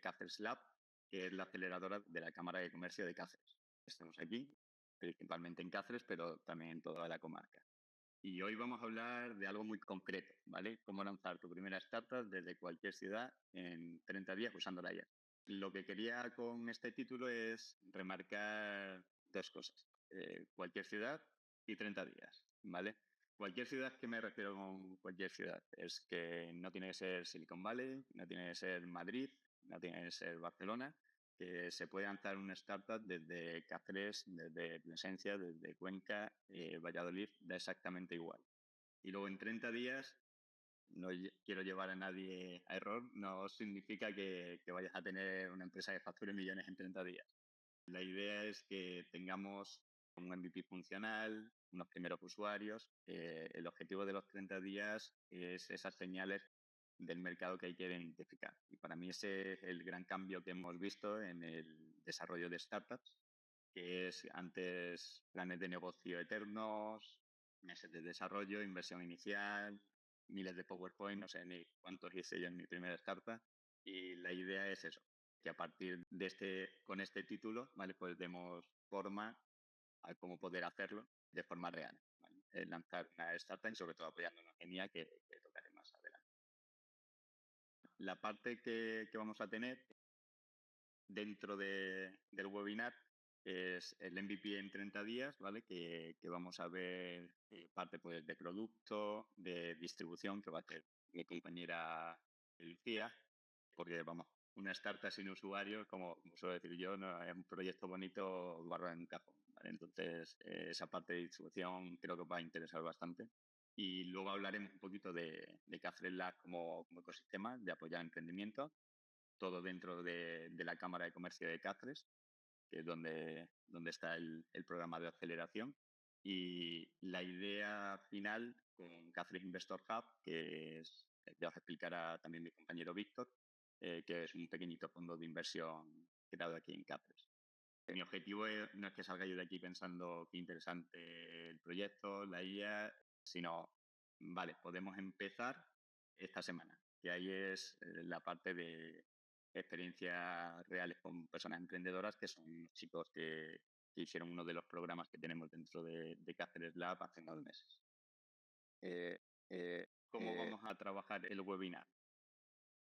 Cáceres Lab, que es la aceleradora de la Cámara de Comercio de Cáceres. Estamos aquí, principalmente en Cáceres, pero también en toda la comarca. Y hoy vamos a hablar de algo muy concreto, ¿vale? Cómo lanzar tu primera startup desde cualquier ciudad en 30 días usando la IA. Lo que quería con este título es remarcar dos cosas. Cualquier ciudad y 30 días, ¿vale? Cualquier ciudad, ¿qué me refiero con cualquier ciudad? Es que no tiene que ser Silicon Valley, no tiene que ser Madrid, no tiene que ser Barcelona, que se puede lanzar una startup desde Cáceres, desde Plasencia, desde Cuenca, Valladolid, da exactamente igual. Y luego en 30 días, no quiero llevar a nadie a error, no significa que vayas a tener una empresa que facture millones en 30 días. La idea es que tengamos un MVP funcional, unos primeros usuarios. El objetivo de los 30 días es esas señales del mercado que hay que identificar. Y para mí ese es el gran cambio que hemos visto en el desarrollo de startups, que es antes planes de negocio eternos, meses de desarrollo, inversión inicial, miles de PowerPoint, no sé ni cuántos hice yo en mi primera startup. Y la idea es eso, que a partir de con este título, ¿vale? Pues demos forma a cómo poder hacerlo de forma real, ¿vale? Lanzar una startup y sobre todo apoyándonos en IA que tocaré más adelante. La parte que vamos a tener dentro del webinar es el MVP en 30 días, ¿vale? Que vamos a ver parte pues, de producto, de distribución, que va a hacer mi compañera Lucía, porque vamos, una startup sin usuarios, como suelo decir yo, no es un proyecto bonito guardado en un cajón, ¿vale? Entonces, esa parte de distribución creo que os va a interesar bastante. Y luego hablaremos un poquito de Cáceres Lab como ecosistema de apoyar emprendimiento, todo dentro de la Cámara de Comercio de Cáceres, que es donde está el programa de aceleración. Y la idea final con Cáceres Investor Hub, que es, ya os explicará también mi compañero Víctor, que es un pequeñito fondo de inversión creado aquí en Cáceres. Mi objetivo no es que salga yo de aquí pensando qué interesante el proyecto, la IA, sino, vale, podemos empezar esta semana, que ahí es la parte de experiencias reales con personas emprendedoras, que son unos chicos que hicieron uno de los programas que tenemos dentro de Cáceres Lab hace unos meses. ¿Cómo vamos a trabajar el webinar?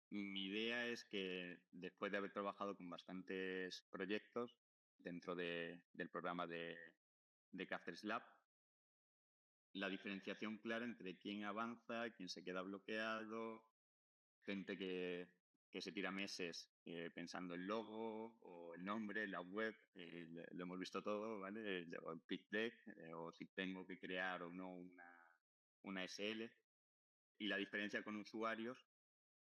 Mi idea es que después de haber trabajado con bastantes proyectos dentro del programa de Cáceres Lab, la diferenciación clara entre quién avanza, quién se queda bloqueado, gente que se tira meses pensando el logo o el nombre, la web, lo hemos visto todo, ¿vale? O el pitch deck, o si tengo que crear o no una SL. Y la diferencia con usuarios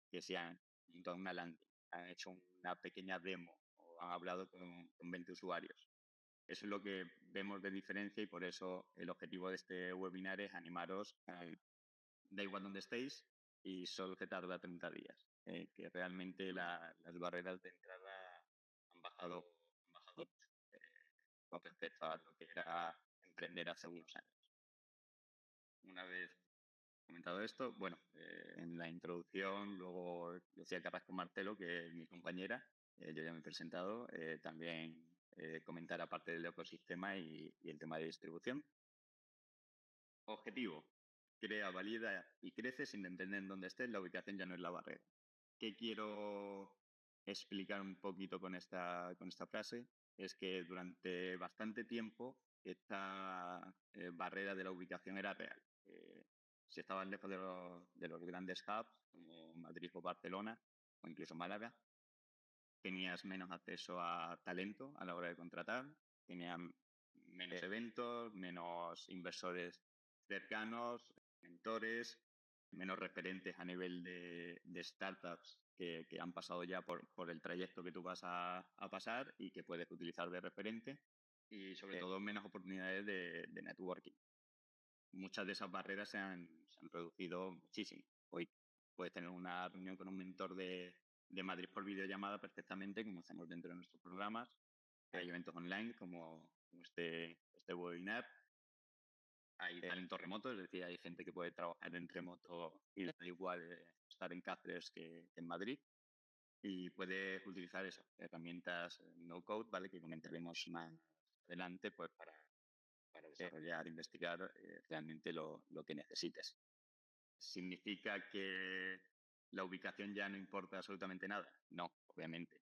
que se han montado una landing, han hecho una pequeña demo o han hablado con 20 usuarios. Eso es lo que vemos de diferencia y por eso el objetivo de este webinar es animaros, da igual donde estéis y solo que tarda 30 días, que realmente las barreras de entrada han bajado mucho con respecto a lo que era emprender hace unos años. Una vez comentado esto, bueno, en la introducción luego decía Carrasco Martelo, que es mi compañera, yo ya me he presentado, también comentar aparte del ecosistema y el tema de distribución. Objetivo, crea, valida y crece sin entender en dónde estés, la ubicación ya no es la barrera. ¿Qué quiero explicar un poquito con esta frase? Es que durante bastante tiempo esta barrera de la ubicación era real. Si estabas lejos de los grandes hubs, como Madrid o Barcelona, o incluso Málaga, tenías menos acceso a talento a la hora de contratar, tenías menos eventos, menos inversores cercanos, mentores, menos referentes a nivel de startups que han pasado ya por el trayecto que tú vas a pasar y que puedes utilizar de referente, y sobre todo menos oportunidades de networking. Muchas de esas barreras se han reducido muchísimo. Hoy puedes tener una reunión con un mentor de Madrid por videollamada perfectamente, como hacemos dentro de nuestros programas. Hay eventos online como este webinar. Hay talento remoto, es decir, hay gente que puede trabajar en remoto y da igual estar en Cáceres que en Madrid. y puedes utilizar eso, herramientas no code, ¿vale? Que comentaremos más adelante, pues para desarrollar, investigar realmente lo que necesites. ¿Significa que la ubicación ya no importa absolutamente nada? No, obviamente.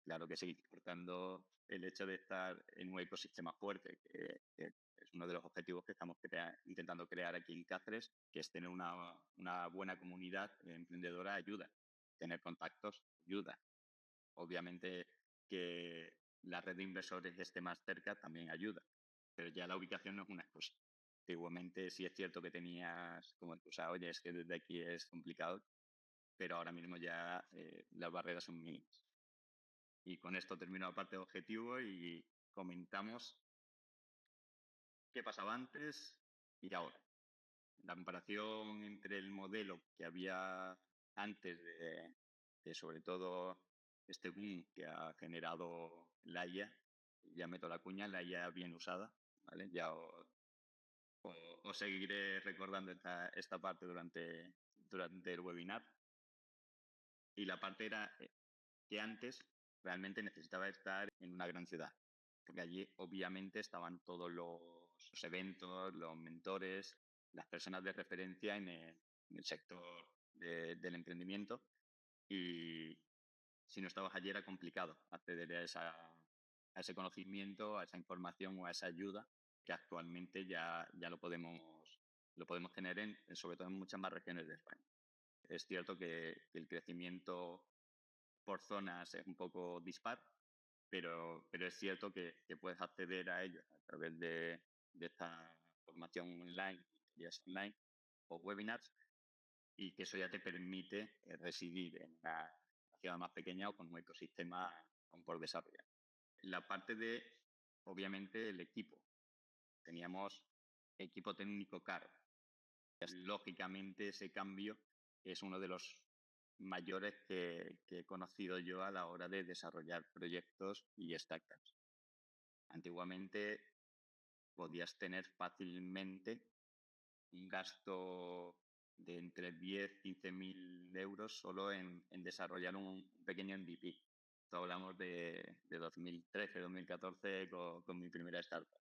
Claro que sigue importando el hecho de estar en un ecosistema fuerte, que es uno de los objetivos que estamos intentando crear aquí en Cáceres, que es tener una buena comunidad emprendedora ayuda. Tener contactos ayuda. Obviamente que la red de inversores esté más cerca también ayuda, pero ya la ubicación no es una excusa. Antiguamente sí es cierto que tenías como excusa, oye, es que desde aquí es complicado, pero ahora mismo ya las barreras son mínimas. Y con esto termino la parte de objetivo y comentamos qué pasaba antes y ahora. La comparación entre el modelo que había antes de sobre todo este boom que ha generado la IA, ya meto la cuña, la IA bien usada, ¿vale? Ya os seguiré recordando esta parte durante el webinar. Y la parte era que antes realmente necesitaba estar en una gran ciudad, porque allí obviamente estaban todos los eventos, los mentores, las personas de referencia en el sector del emprendimiento y si no estabas allí era complicado acceder a ese conocimiento, a esa información o a esa ayuda que actualmente ya lo podemos tener sobre todo en muchas más regiones de España. Es cierto que el crecimiento por zonas es un poco dispar, pero es cierto que puedes acceder a ello a través de esta formación online, ya sea online o webinars, y que eso ya te permite residir en una ciudad más pequeña o con un ecosistema aún por desarrollar. La parte de, obviamente, el equipo. Teníamos equipo técnico caro. Lógicamente, ese cambio es uno de los mayores que he conocido yo a la hora de desarrollar proyectos y startups. Antiguamente podías tener fácilmente un gasto de entre 10 y 15.000 euros solo en desarrollar un pequeño MVP. Esto hablamos de 2013, 2014 con mi primera startup.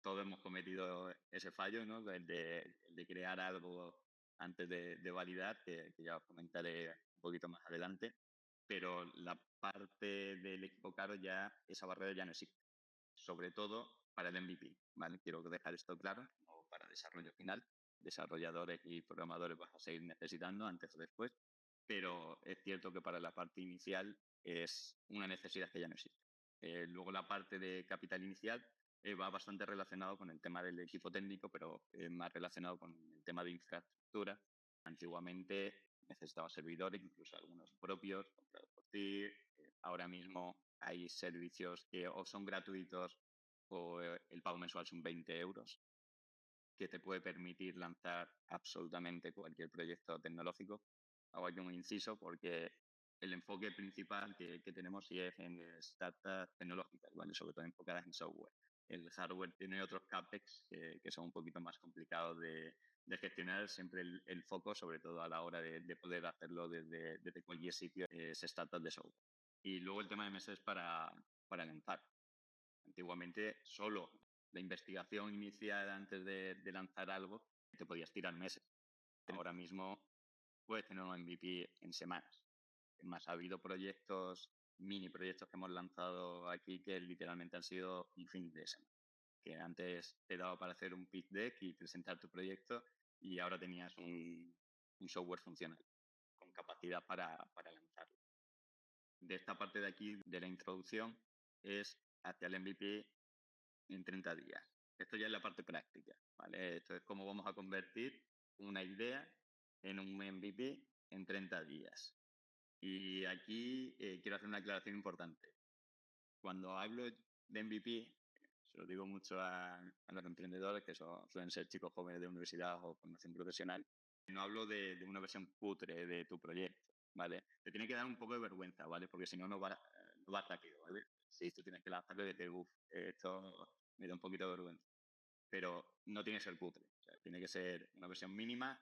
Todos hemos cometido ese fallo, ¿no? De crear algo antes de validar, que ya os comentaré un poquito más adelante. Pero la parte del equipo caro esa barrera ya no existe. Sobre todo para el MVP, ¿vale? Quiero dejar esto claro, o para desarrollo final. Desarrolladores y programadores vas a seguir necesitando antes o después, pero es cierto que para la parte inicial es una necesidad que ya no existe. Luego la parte de capital inicial va bastante relacionado con el tema del equipo técnico, pero más relacionado con el tema de infraestructura. Antiguamente necesitaba servidores, incluso algunos propios, comprados por ti. Ahora mismo hay servicios que o son gratuitos o el pago mensual son 20 euros, que te puede permitir lanzar absolutamente cualquier proyecto tecnológico. Hago aquí un inciso porque el enfoque principal que tenemos sí es en startups tecnológicas, ¿vale? Sobre todo enfocadas en software. El hardware tiene otros CAPEX que son un poquito más complicados de gestionar. Siempre el foco, sobre todo a la hora de poder hacerlo desde cualquier sitio, es startup de software. Y luego el tema de meses para lanzar. Antiguamente solo la investigación inicial antes de lanzar algo te podías tirar meses. Ahora mismo puedes tener un MVP en semanas. Es más, ha habido mini proyectos que hemos lanzado aquí que literalmente han sido un fin de semana. Que antes te daba para hacer un pitch deck y presentar tu proyecto y ahora tenías un software funcional con capacidad para lanzarlo. De esta parte de aquí, de la introducción, es hacia el MVP en 30 días. Esto ya es la parte práctica, ¿vale? Esto es cómo vamos a convertir una idea en un MVP en 30 días. Y aquí quiero hacer una aclaración importante. Cuando hablo de MVP, se lo digo mucho a los emprendedores, que suelen ser chicos jóvenes de universidad o formación profesional, no hablo de una versión cutre de tu proyecto, ¿vale? Te tiene que dar un poco de vergüenza, ¿vale? Porque si no, no va rápido, ¿vale? Si tú tienes que lanzarlo y decir, uff, esto me da un poquito de vergüenza. Pero no tiene que ser cutre. O sea, tiene que ser una versión mínima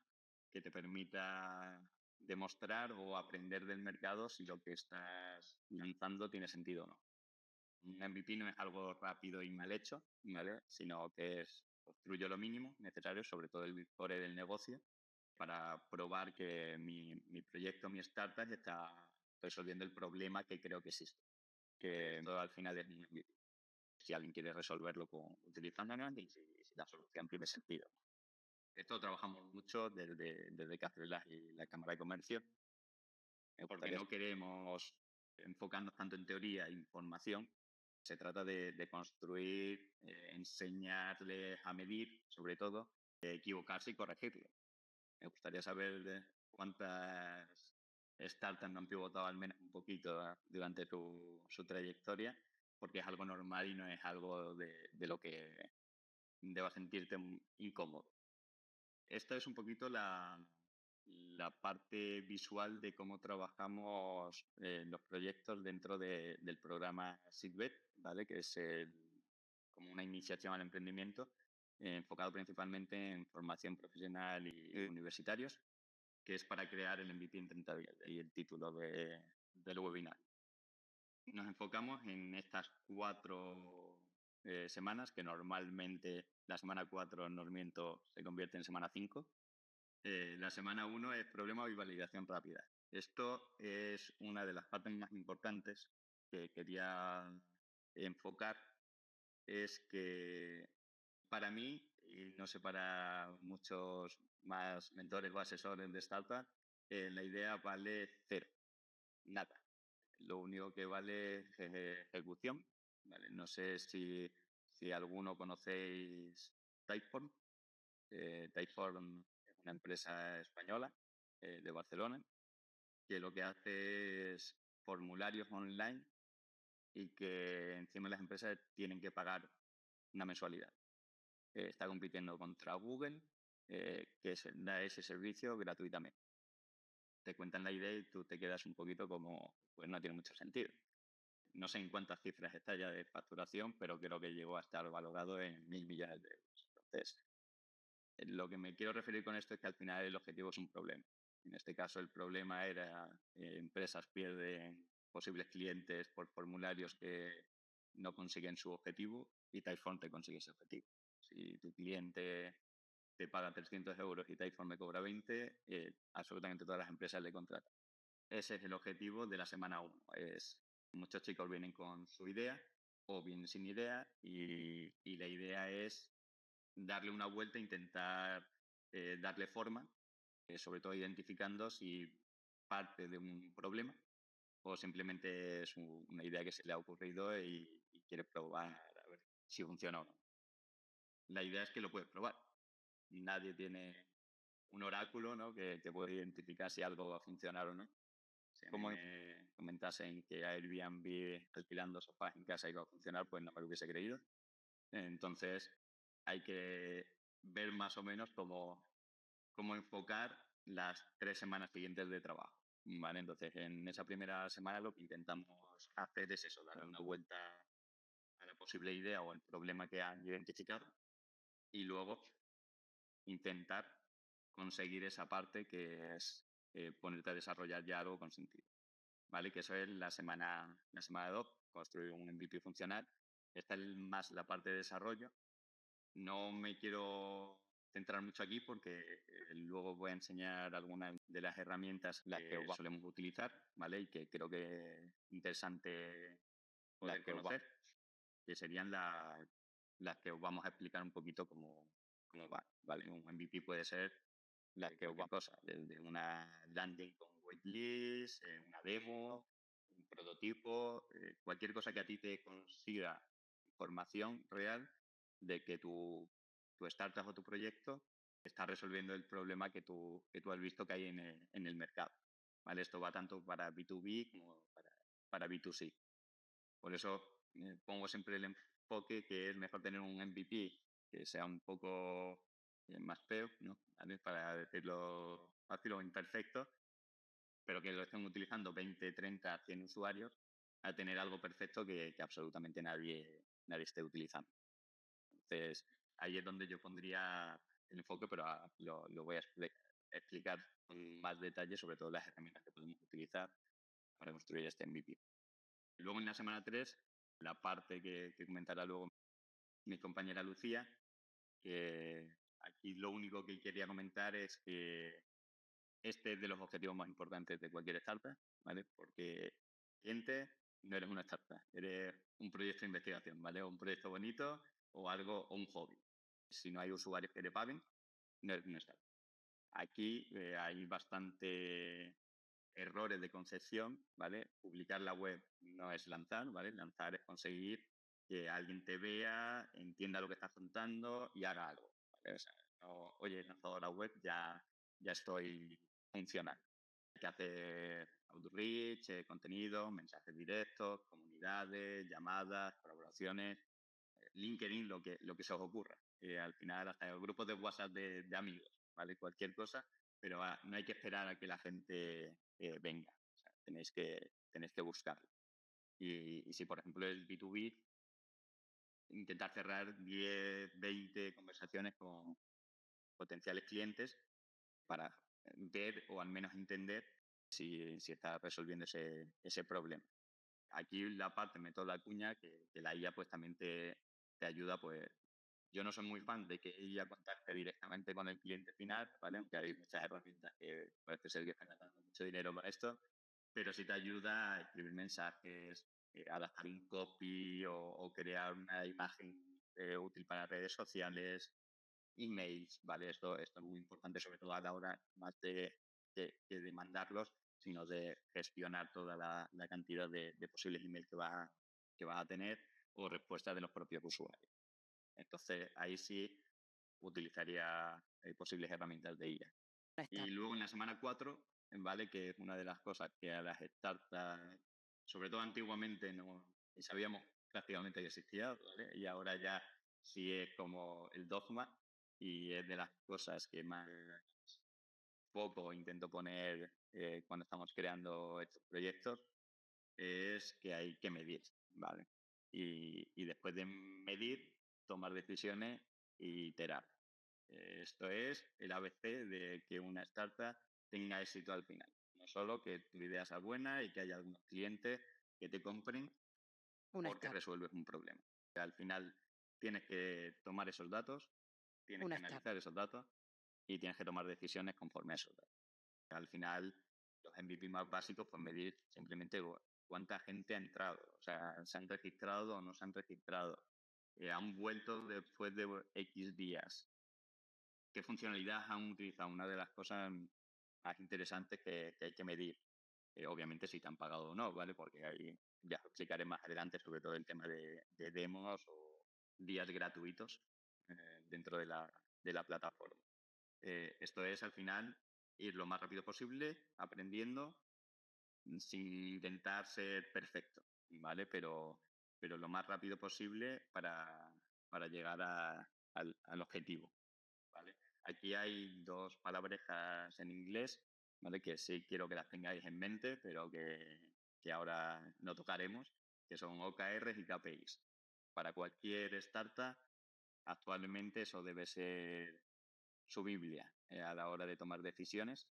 que te permita demostrar o aprender del mercado si lo que estás lanzando tiene sentido o no. Un MVP no es algo rápido y mal hecho, ¿vale? Sino que construyo lo mínimo necesario, sobre todo el core del negocio, para probar que mi proyecto, mi startup, está resolviendo el problema que creo que existe. Que todo al final es un MVP. Si alguien quiere resolverlo utilizando Analytics y si la solución tiene sentido. Esto trabajamos mucho desde Cáceres y la Cámara de Comercio, porque no queremos enfocarnos tanto en teoría e información. Se trata de construir, enseñarles a medir, sobre todo, equivocarse y corregirlo. Me gustaría saber cuántas startups no han pivotado al menos un poquito durante su trayectoria, porque es algo normal y no es algo de lo que debas sentirte incómodo. Esta es un poquito la parte visual de cómo trabajamos los proyectos dentro del programa SIDBET, ¿vale? Que es como una iniciativa al emprendimiento enfocado principalmente en formación profesional y universitarios, que es para crear el MVP en 30 días, y el título del webinar. Nos enfocamos en estas 4 semanas, que normalmente la semana 4, no miento, se convierte en semana 5. La semana 1 es problema y validación rápida. Esto es una de las partes más importantes que quería enfocar. Es que para mí, y no sé, para muchos más mentores o asesores de startup, la idea vale cero, nada. Lo único que vale es ejecución. ¿Vale? No sé si alguno conocéis Typeform. Typeform es una empresa española de Barcelona que lo que hace es formularios online y que encima las empresas tienen que pagar una mensualidad. Está compitiendo contra Google, que da ese servicio gratuitamente. Te cuentan la idea y tú te quedas un poquito como, pues no tiene mucho sentido. No sé en cuántas cifras está ya de facturación, pero creo que llegó a estar valorado en 1.000 millones de euros. Entonces, lo que me quiero referir con esto es que al final el objetivo es un problema. En este caso, el problema era empresas pierden posibles clientes por formularios que no consiguen su objetivo y Typeform te consigue ese objetivo. Si tu cliente te paga 300 euros y Typeform me cobra 20, absolutamente todas las empresas le contratan. Ese es el objetivo de la semana 1. Muchos chicos vienen con su idea o vienen sin idea y la idea es darle una vuelta e intentar darle forma, sobre todo identificando si parte de un problema o simplemente es una idea que se le ha ocurrido y quiere probar a ver si funciona o no. La idea es que lo puedes probar. Nadie tiene un oráculo, ¿no?, que te puede identificar si algo va a funcionar o no. Si como me comentasen que Airbnb alquilando sofás en casa iba a funcionar, pues no me lo hubiese creído. Entonces hay que ver más o menos cómo enfocar las 3 semanas siguientes de trabajo. ¿Vale? Entonces, en esa primera semana lo que intentamos hacer es eso, darle una vuelta a la posible idea o el problema que han identificado y luego intentar conseguir esa parte que es ponerte a desarrollar ya algo con sentido. ¿Vale? Que eso es la semana 2, construir un MVP funcional. Esta es más la parte de desarrollo. No me quiero centrar mucho aquí porque luego voy a enseñar algunas de las herramientas que solemos utilizar, ¿vale? Y que creo que es interesante poder conocer, que serían las que os vamos a explicar un poquito cómo va, ¿vale? Un MVP puede ser cualquier cosa, desde una landing con waitlist, una demo, un prototipo, cualquier cosa que a ti te consiga información real de que tu startup o tu proyecto está resolviendo el problema que tú has visto que hay en el mercado. ¿Vale? Esto va tanto para B2B como para B2C. Por eso pongo siempre el enfoque que es mejor tener un MVP que sea un poco más feo, ¿no? ¿Vale? Para decirlo fácil o imperfecto, pero que lo estén utilizando 20, 30, 100 usuarios, a tener algo perfecto que absolutamente nadie esté utilizando. Entonces, ahí es donde yo pondría el enfoque, pero lo voy a explicar. explicar con más detalle sobre todo las herramientas que podemos utilizar para construir este MVP. Luego en la semana 3, la parte que comentará luego mi compañera Lucía, que aquí lo único que quería comentar es que este es de los objetivos más importantes de cualquier startup, ¿vale? Porque cliente no eres una startup, eres un proyecto de investigación, ¿vale? O un proyecto bonito o algo, o un hobby. Si no hay usuarios que te paguen, no eres una startup. Aquí hay bastante errores de concepción, ¿vale? Publicar la web no es lanzar, ¿vale? Lanzar es conseguir que alguien te vea, entienda lo que estás contando y haga algo, ¿vale? O sea, no, oye, he lanzado la web, ya estoy funcional. Hay que hacer outreach, contenido, mensajes directos, comunidades, llamadas, colaboraciones, LinkedIn, lo que se os ocurra. Al final, hasta el grupo de WhatsApp de amigos, ¿vale? Cualquier cosa, pero no hay que esperar a que la gente venga. O sea, tenéis que buscarlo. Y si, por ejemplo, el B2B, intentar cerrar 10, 20 conversaciones con potenciales clientes para ver o al menos entender si está resolviendo ese problema. Aquí la parte meto la cuña que la IA pues también te ayuda. Pues yo no soy muy fan de que ella contacte directamente con el cliente final, ¿vale? Aunque hay muchas herramientas que parece ser que están ganando mucho dinero para esto, pero sí te ayuda a escribir mensajes, adaptar un copy o crear una imagen útil para redes sociales, emails, ¿vale? Esto es muy importante, sobre todo a la hora más que de mandarlos, sino de gestionar toda la cantidad de posibles emails que va a tener o respuestas de los propios usuarios. Entonces, ahí sí utilizaría posibles herramientas de IA. No está. Y luego en la semana 4, ¿vale? Que es una de las cosas que a las startups, sobre todo antiguamente, no sabíamos prácticamente que existía, ¿vale? Y ahora ya sí es como el dogma y es de las cosas que más poco intento poner cuando estamos creando estos proyectos, es que hay que medir, ¿vale? Y después de medir, tomar decisiones y iterar. Esto es el ABC de que una startup tenga éxito al final. No solo que tu idea sea buena y que haya algunos clientes que te compren Una porque startup, resuelves un problema. Al final tienes que tomar esos datos, tienes que una startup, analizar esos datos y tienes que tomar decisiones conforme a esos datos. Al final, los MVP más básicos, pues medir simplemente cuánta gente ha entrado, o sea, se han registrado o no se han registrado, han vuelto después de X días, qué funcionalidad han utilizado. Una de las cosas más interesantes que hay que medir, obviamente si te han pagado o no, ¿vale? Porque ahí ya os explicaré más adelante sobre todo el tema de demos o días gratuitos dentro de la plataforma. Esto es, al final, ir lo más rápido posible, aprendiendo, sin intentar ser perfecto, ¿vale? Pero lo más rápido posible para llegar al objetivo, ¿vale? Aquí hay dos palabrejas en inglés, ¿vale? Que sí quiero que las tengáis en mente, pero que ahora no tocaremos, que son OKRs y KPIs. Para cualquier startup, actualmente eso debe ser su Biblia a la hora de tomar decisiones,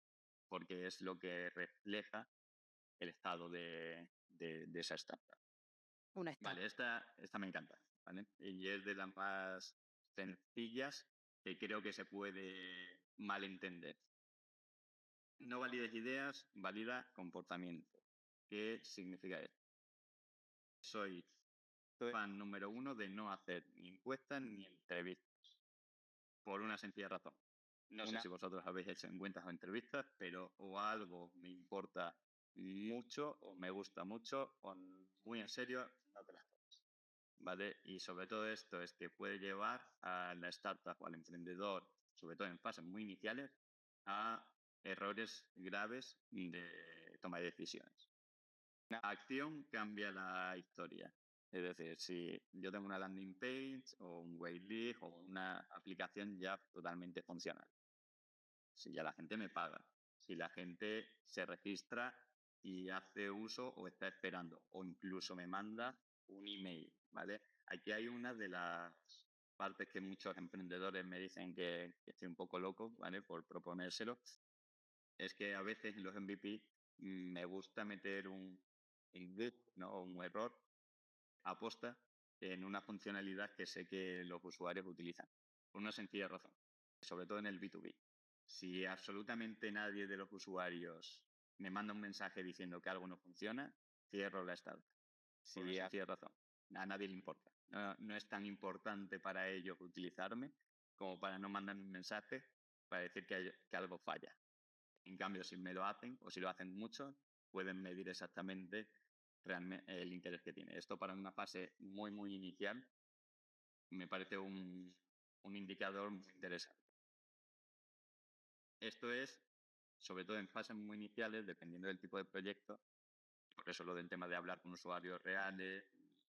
porque es lo que refleja el estado de esa startup. una startup. Vale, esta me encanta, ¿vale? Y es de las más sencillas que creo que se puede malentender. No valides ideas, valida comportamiento. ¿Qué significa esto? Soy fan número uno de no hacer ni encuestas ni entrevistas, por una sencilla razón. No sé si vosotros habéis hecho encuestas o entrevistas, pero o algo me importa mucho o me gusta mucho o muy en serio no te las tomes, ¿vale? Y sobre todo esto es que puede llevar a la startup o al emprendedor, sobre todo en fases muy iniciales, a errores graves de toma de decisiones. La acción cambia la historia. Es decir, si yo tengo una landing page o un waitlist o una aplicación ya totalmente funcional, si ya la gente me paga, si la gente se registra y hace uso o está esperando o incluso me manda un email, ¿vale? Aquí hay una de las partes que muchos emprendedores me dicen que estoy un poco loco, ¿vale? Por proponérselo, es que a veces en los MVP me gusta meter un bug, ¿no? Un error aposta en una funcionalidad que sé que los usuarios utilizan. Por una sencilla razón, sobre todo en el B2B. Si absolutamente nadie de los usuarios me manda un mensaje diciendo que algo no funciona, cierro la startup. Sí, así razón. A nadie le importa. No es tan importante para ellos utilizarme como para no mandar un mensaje para decir que algo falla. En cambio, si me lo hacen o si lo hacen mucho, pueden medir exactamente realmente el interés que tiene. Esto para una fase muy, muy inicial me parece un indicador muy interesante. Esto es, sobre todo en fases muy iniciales, dependiendo del tipo de proyecto. Por eso lo del tema de hablar con usuarios reales,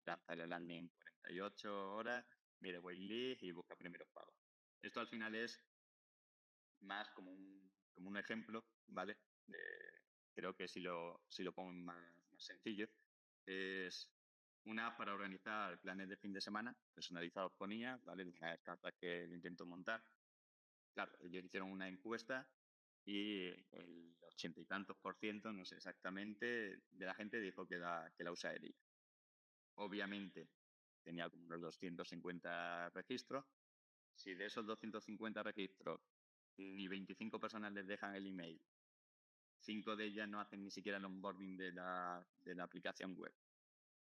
lanzar el landing en 48 horas, mire waitlist y busca primeros pagos. Esto al final es más como un ejemplo, ¿vale? Creo que si lo pongo más sencillo, es una app para organizar planes de fin de semana personalizados con IA, ¿vale? Una startup que intento montar. Claro, ellos hicieron una encuesta y el 80 y tantos por ciento, no sé exactamente, de la gente dijo que la usaría. Obviamente tenía como unos 250 registros. Si de esos 250 registros ni 25 personas les dejan el email, 5 de ellas no hacen ni siquiera el onboarding de la aplicación web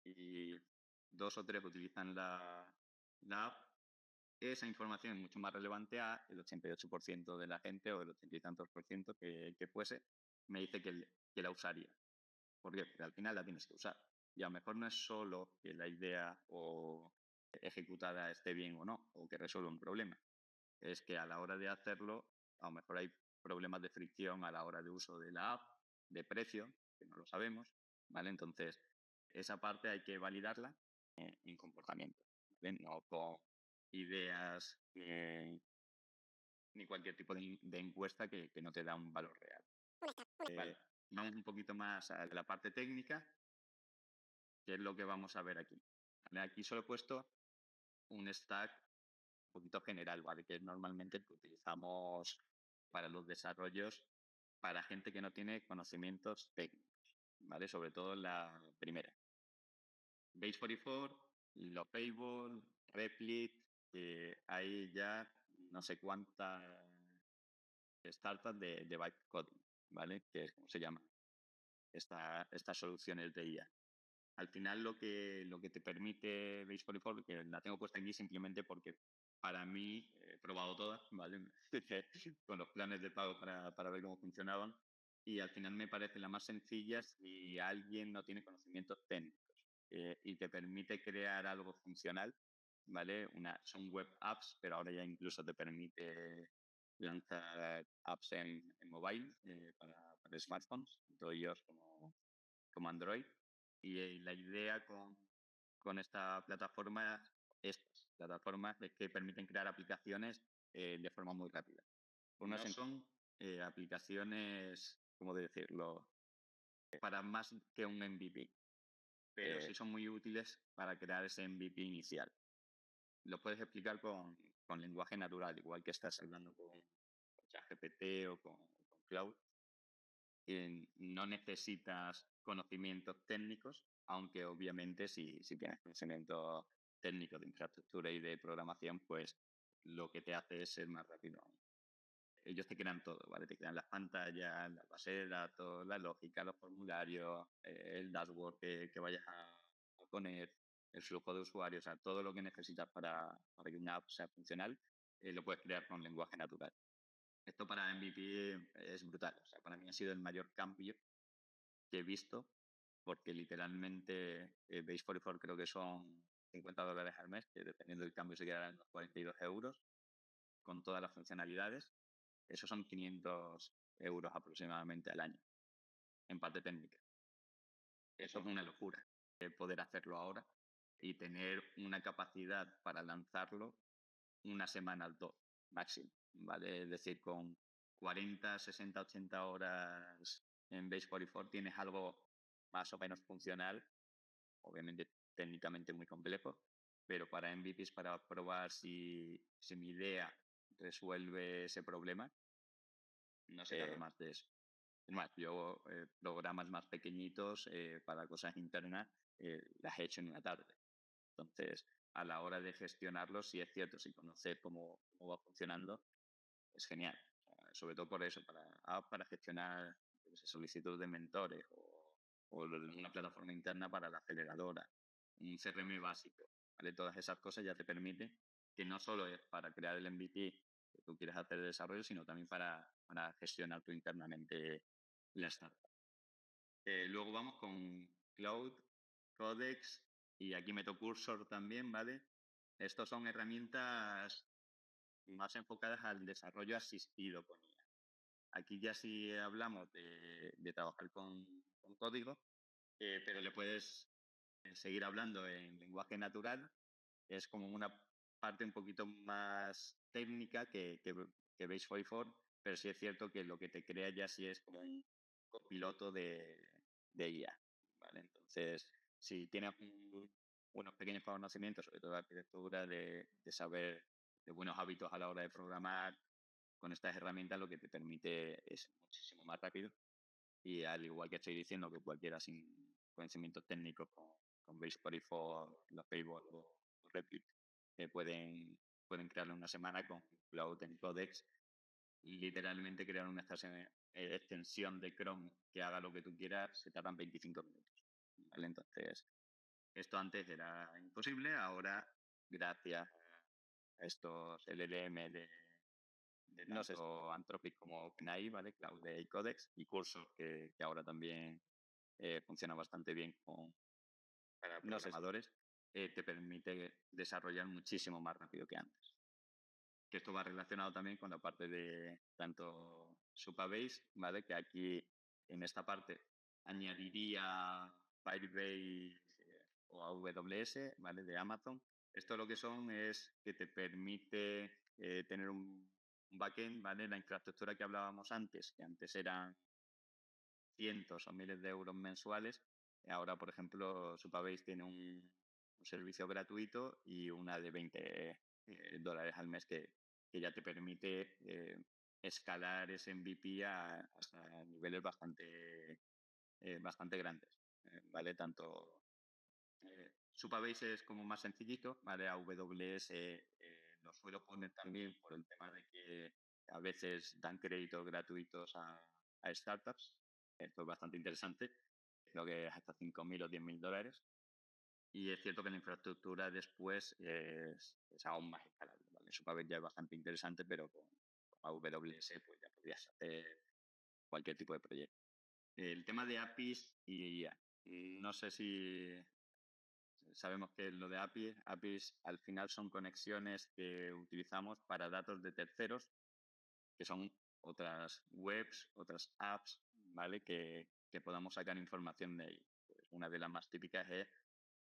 y 2 o 3 utilizan la app, esa información es mucho más relevante a el 88% de la gente o el 80 y tantos por ciento que fuese, me dice que la usaría. ¿Por qué? Porque al final la tienes que usar. Y a lo mejor no es solo que la idea o ejecutada esté bien o no, o que resuelva un problema. Es que a la hora de hacerlo, a lo mejor hay problemas de fricción a la hora de uso de la app, de precio, que no lo sabemos, ¿vale? Entonces, esa parte hay que validarla en comportamiento, ¿vale? No con ideas ni cualquier tipo de encuesta que no te da un valor real. Vale. Vamos un poquito más a la parte técnica, que es lo que vamos a ver aquí. ¿Vale? Aquí solo he puesto un stack un poquito general, ¿vale? Que es normalmente el que utilizamos para los desarrollos para gente que no tiene conocimientos técnicos, ¿vale? Sobre todo la primera. Base 44, Lopable, Replit, hay ya no sé cuántas startups de vibe coding, ¿vale? Que es como se llama estas soluciones de IA. Al final lo que te permite Base 44, que la tengo puesta aquí simplemente porque para mí he probado todas, ¿vale? Con los planes de pago para ver cómo funcionaban y al final me parece la más sencilla si alguien no tiene conocimientos técnicos y te permite crear algo funcional, ¿vale? Son web apps, pero ahora ya incluso te permite lanzar apps en mobile para smartphones, tanto iOS como Android. Y la idea con esta plataforma, estas plataformas, es que permiten crear aplicaciones de forma muy rápida. No son aplicaciones, ¿cómo decirlo?, para más que un MVP, pero sí son muy útiles para crear ese MVP inicial. Lo puedes explicar con lenguaje natural, igual que estás hablando con ChatGPT o con Cloud. No necesitas conocimientos técnicos, aunque obviamente si tienes conocimientos técnicos de infraestructura y de programación, pues lo que te hace es ser más rápido aún. Ellos te crean todo, ¿vale? Te crean las pantallas, la base de datos, la lógica, los formularios, el dashboard que vayas a poner, el flujo de usuarios, o sea, todo lo que necesitas para que una app sea funcional, lo puedes crear con lenguaje natural. Esto para MVP es brutal. O sea, para mí ha sido el mayor cambio que he visto, porque literalmente Base 44 creo que son $50 al mes, que dependiendo del cambio se quedarán unos 42 euros, con todas las funcionalidades. Esos son 500 euros aproximadamente al año, en parte técnica. Eso es una locura, poder hacerlo ahora y tener una capacidad para lanzarlo una semana, 2 máximo, ¿vale? Es decir, con 40, 60, 80 horas en Base 44 tienes algo más o menos funcional, obviamente técnicamente muy complejo, pero para MVPs, para probar si mi idea resuelve ese problema, no se trata más de eso. Es más, yo programas más pequeñitos para cosas internas las he hecho en una tarde. Entonces, a la hora de gestionarlo, sí es cierto, si conoces cómo va funcionando, es genial. Sobre todo por eso, para gestionar solicitudes de mentores o lo de una plataforma interna para la aceleradora, un CRM básico. ¿Vale? Todas esas cosas ya te permiten que no solo es para crear el MVP que tú quieres hacer de desarrollo, sino también para gestionar tú internamente la startup. Luego vamos con Cloud, Codex y aquí meto Cursor también, ¿vale? Estos son herramientas más enfocadas al desarrollo asistido con IA. Aquí ya sí hablamos de trabajar con código, pero le puedes seguir hablando en lenguaje natural. Es como una parte un poquito más técnica que Base 44, pero sí es cierto que lo que te crea ya sí es como un copiloto de IA. ¿Vale? Entonces, si tienes unos pequeños conocimientos, sobre todo de arquitectura, de saber de buenos hábitos a la hora de programar, con estas herramientas lo que te permite es muchísimo más rápido. Y al igual que estoy diciendo que cualquiera sin conocimientos técnicos con Base 44, los Payboard o Replit, pueden crearlo en una semana con Cloud en Codex, literalmente crear una extensión de Chrome que haga lo que tú quieras, se tardan 25 minutos. ¿Vale? Entonces, esto antes era imposible, ahora, gracias a estos LLM de no sé, tanto Anthropic como OpenAI, ¿vale? Cloud AI Codex y Cursor, que ahora también funciona bastante bien para programadores, te permite desarrollar muchísimo más rápido que antes. Que esto va relacionado también con la parte de tanto Supabase, ¿vale? Que aquí en esta parte añadiría Firebase o AWS, ¿vale? De Amazon. Esto lo que son es que te permite tener un backend, ¿vale? La infraestructura que hablábamos antes, que antes eran cientos o miles de euros mensuales. Ahora, por ejemplo, Supabase tiene un servicio gratuito y una de 20 dólares al mes que ya te permite escalar ese MVP hasta niveles bastante grandes. ¿Vale? Tanto Supabase es como más sencillito, ¿vale? AWS lo suelo poner también por el tema de que a veces dan créditos gratuitos a startups. Esto es bastante interesante. Creo que es hasta 5.000 o 10.000 dólares. Y es cierto que la infraestructura después es aún más escalable. ¿Vale? Supabase ya es bastante interesante, pero con AWS pues ya podrías hacer cualquier tipo de proyecto. El tema de APIs y IA. No sé si sabemos que lo de APIs al final son conexiones que utilizamos para datos de terceros, que son otras webs, otras apps, ¿vale? Que podamos sacar información de ahí. Pues una de las más típicas es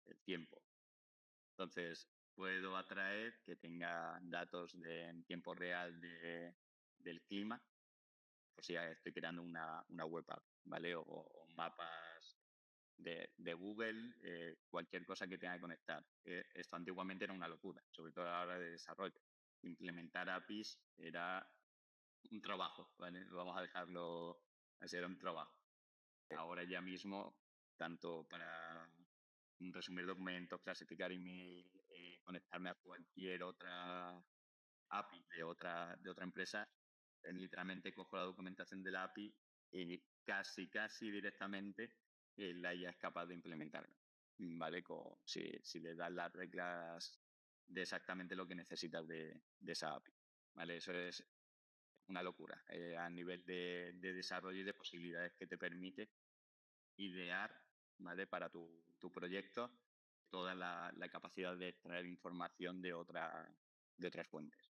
el tiempo. Entonces, puedo atraer que tenga datos en tiempo real del clima, o sea, estoy creando una web app, ¿vale? O mapas de Google, cualquier cosa que tenga que conectar. Esto antiguamente era una locura, sobre todo a la hora de desarrollo. Implementar APIs era un trabajo, ¿vale? Vamos a dejarlo así, era un trabajo. Ahora ya mismo, tanto para resumir documentos, clasificar email, conectarme a cualquier otra API de otra empresa, literalmente cojo la documentación de la API y casi directamente la IA es capaz de implementarlo, ¿vale? Si le das las reglas de exactamente lo que necesitas de esa API, ¿vale? Eso es una locura a nivel de desarrollo y de posibilidades que te permite idear, ¿vale? Para tu proyecto toda la capacidad de extraer información de otras fuentes.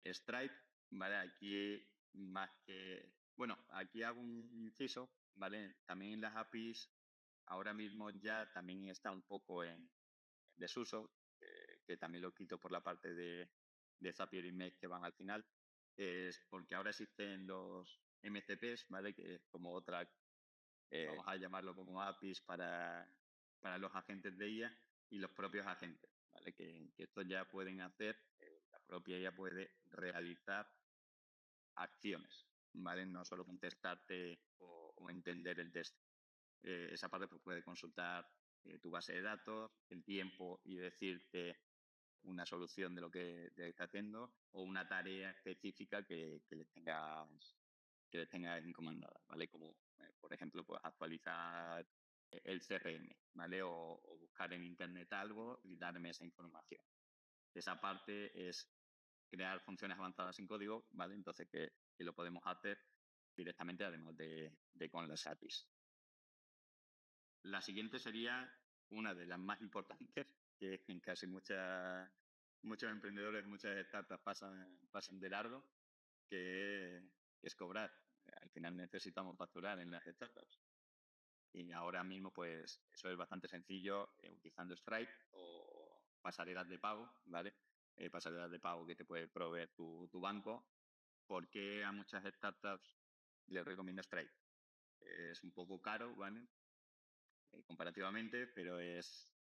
Stripe, ¿vale? Aquí más que... Bueno, aquí hago un inciso, ¿vale? También las APIs ahora mismo ya también está un poco en desuso, que también lo quito por la parte de Zapier y Make que van al final, es porque ahora existen los MCPs, ¿vale? Que es como otra, vamos a llamarlo como APIs para los agentes de IA, y los propios agentes, ¿vale? Que estos ya pueden hacer, la propia IA puede realizar acciones, ¿vale? No solo contestarte o entender el test. Esa parte pues, puede consultar tu base de datos, el tiempo y decirte una solución de lo que está haciendo o una tarea específica que les tengas encomendada, ¿vale? Como, por ejemplo, pues actualizar el CRM, ¿vale? O buscar en internet algo y darme esa información. Esa parte es crear funciones avanzadas en código, ¿vale? Entonces que lo podemos hacer directamente además de con las APIs. La siguiente sería una de las más importantes, que en casi muchos emprendedores, muchas startups pasan de largo, que es cobrar. Al final necesitamos facturar en las startups. Y ahora mismo, pues, eso es bastante sencillo utilizando Stripe o pasarelas de pago, ¿vale? Pasarelas de pago que te puede proveer tu banco. ¿Por qué a muchas startups les recomiendo Stripe? Es un poco caro, ¿vale? Comparativamente, pero es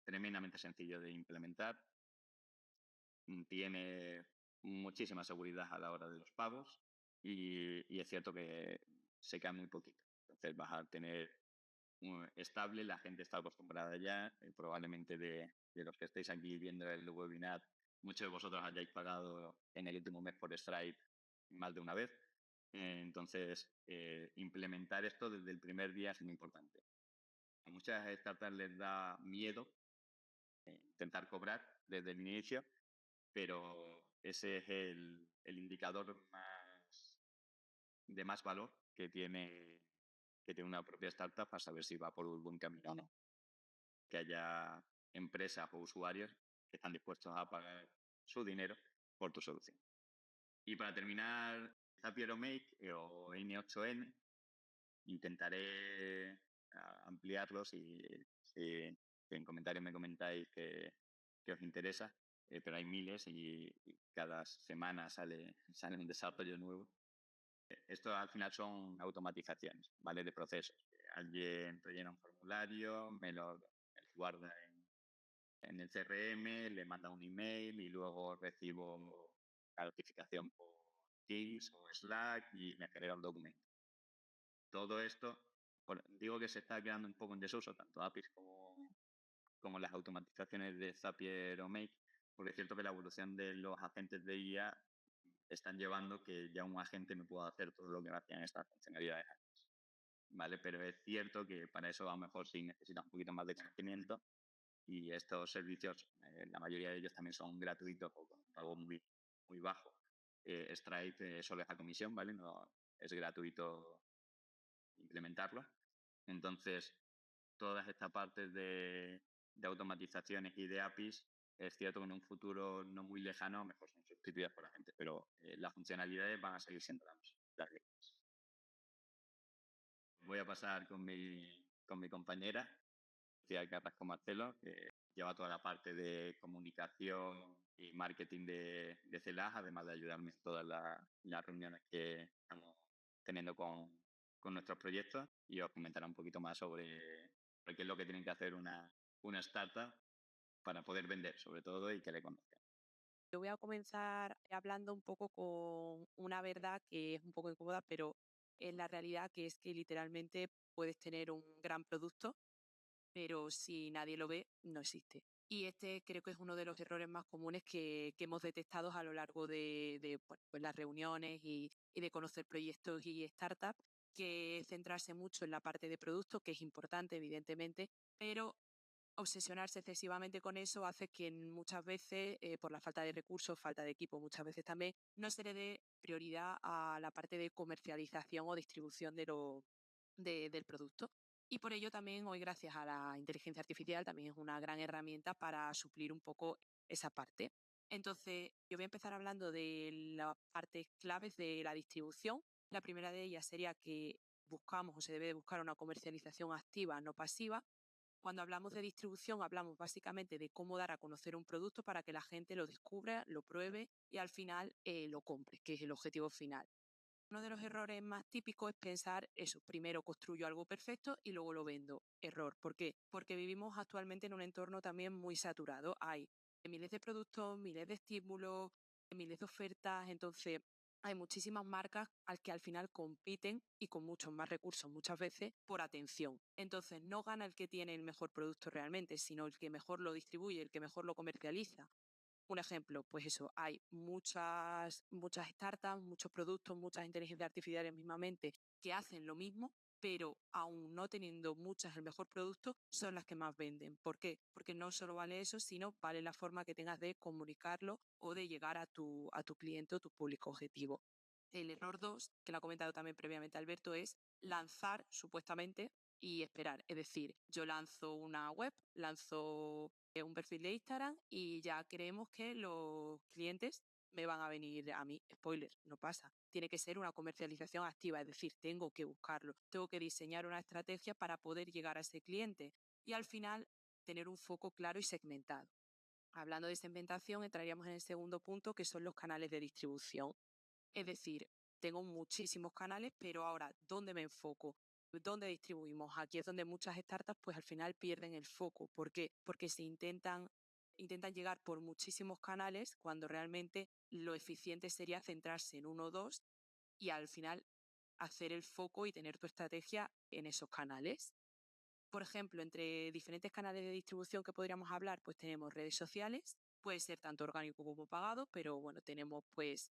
tremendamente sencillo de implementar. Tiene muchísima seguridad a la hora de los pagos y es cierto que se cae muy poquito. Entonces vas a tener estable, la gente está acostumbrada ya, probablemente de los que estéis aquí viendo el webinar, muchos de vosotros hayáis pagado en el último mes por Stripe más de una vez. Entonces, implementar esto desde el primer día es muy importante. A muchas startups les da miedo intentar cobrar desde el inicio, pero ese es el indicador de más valor que tiene una propia startup para saber si va por un buen camino o no. Que haya empresas o usuarios que están dispuestos a pagar su dinero por tu solución. Y para terminar, Zapier o Make o N8N, intentaré ampliarlos si en comentarios me comentáis que os interesa, pero hay miles y cada semana sale un desarrollo nuevo. Esto al final son automatizaciones, ¿vale? De procesos. Alguien rellena un formulario, me lo guarda en el CRM, le manda un email y luego recibo la notificación por Teams o Slack y me genera un documento. Todo esto, digo que se está quedando un poco en desuso, tanto APIs como las automatizaciones de Zapier o Make, porque es cierto que la evolución de los agentes de IA están llevando que ya un agente me pueda hacer todo lo que me hacían estas funcionalidades antes, ¿vale? Pero es cierto que para eso a lo mejor sí necesita un poquito más de conocimiento y estos servicios, la mayoría de ellos también son gratuitos o con algo muy, muy bajo. Stripe solo es a comisión, ¿vale? No es gratuito implementarlo. Entonces, todas estas partes de automatizaciones y de APIs, es cierto que en un futuro no muy lejano, mejor son sustituidas por la gente, pero las funcionalidades van a seguir siendo las mismas. Voy a pasar con mi compañera, Lucía Carrasco Marcelo, que lleva toda la parte de comunicación y marketing de CELAS, además de ayudarme en todas las reuniones que estamos teniendo con nuestros proyectos y os comentará un poquito más sobre qué es lo que tienen que hacer una startup para poder vender, sobre todo, y que le conozcan. Yo voy a comenzar hablando un poco con una verdad que es un poco incómoda, pero es la realidad, que es que literalmente puedes tener un gran producto, pero si nadie lo ve, no existe. Y este creo que es uno de los errores más comunes que hemos detectado a lo largo de bueno, pues las reuniones y de conocer proyectos y startups, que es centrarse mucho en la parte de producto, que es importante, evidentemente, pero obsesionarse excesivamente con eso hace que muchas veces, por la falta de recursos, falta de equipo, muchas veces también, no se le dé prioridad a la parte de comercialización o distribución del producto. Y por ello también hoy, gracias a la inteligencia artificial, también es una gran herramienta para suplir un poco esa parte. Entonces, yo voy a empezar hablando de las partes claves de la distribución. La primera de ellas sería que buscamos o se debe de buscar una comercialización activa, no pasiva. Cuando hablamos de distribución, hablamos básicamente de cómo dar a conocer un producto para que la gente lo descubra, lo pruebe y al final lo compre, que es el objetivo final. Uno de los errores más típicos es pensar eso, primero construyo algo perfecto y luego lo vendo. Error. ¿Por qué? Porque vivimos actualmente en un entorno también muy saturado. Hay miles de productos, miles de estímulos, miles de ofertas, entonces hay muchísimas marcas al que al final compiten y con muchos más recursos muchas veces por atención. Entonces no gana el que tiene el mejor producto realmente, sino el que mejor lo distribuye, el que mejor lo comercializa. Un ejemplo, pues eso, hay muchas startups, muchos productos, muchas inteligencias artificiales mismamente que hacen lo mismo, pero aún no teniendo muchas el mejor producto, son las que más venden. ¿Por qué? Porque no solo vale eso, sino vale la forma que tengas de comunicarlo o de llegar a tu cliente o tu público objetivo. El error 2, que lo ha comentado también previamente Alberto, es lanzar supuestamente y esperar. Es decir, yo lanzo una web, lanzo un perfil de Instagram y ya creemos que los clientes me van a venir a mí. Spoiler, no pasa. Tiene que ser una comercialización activa, es decir, tengo que buscarlo, tengo que diseñar una estrategia para poder llegar a ese cliente y al final tener un foco claro y segmentado. Hablando de segmentación, entraríamos en el segundo punto, que son los canales de distribución. Es decir, tengo muchísimos canales, pero ahora, ¿dónde me enfoco? ¿Dónde distribuimos? Aquí es donde muchas startups pues al final pierden el foco. ¿Por qué? Porque intentan llegar por muchísimos canales cuando realmente lo eficiente sería centrarse en uno o dos y al final hacer el foco y tener tu estrategia en esos canales. Por ejemplo, entre diferentes canales de distribución que podríamos hablar, pues tenemos redes sociales, puede ser tanto orgánico como pagado, pero bueno, tenemos pues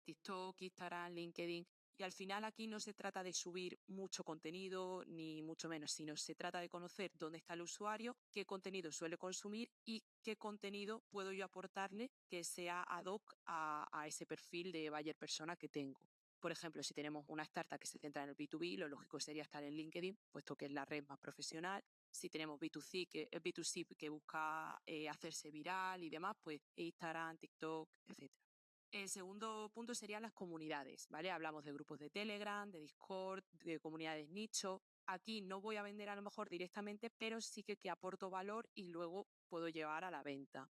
TikTok, Instagram, LinkedIn. Y al final aquí no se trata de subir mucho contenido, ni mucho menos, sino se trata de conocer dónde está el usuario, qué contenido suele consumir y qué contenido puedo yo aportarle que sea ad hoc a ese perfil de buyer persona que tengo. Por ejemplo, si tenemos una startup que se centra en el B2B, lo lógico sería estar en LinkedIn, puesto que es la red más profesional. Si tenemos B2C que busca hacerse viral y demás, pues Instagram, TikTok, etcétera. El segundo punto serían las comunidades, ¿vale? Hablamos de grupos de Telegram, de Discord, de comunidades nicho. Aquí no voy a vender a lo mejor directamente, pero sí que aporto valor y luego puedo llevar a la venta.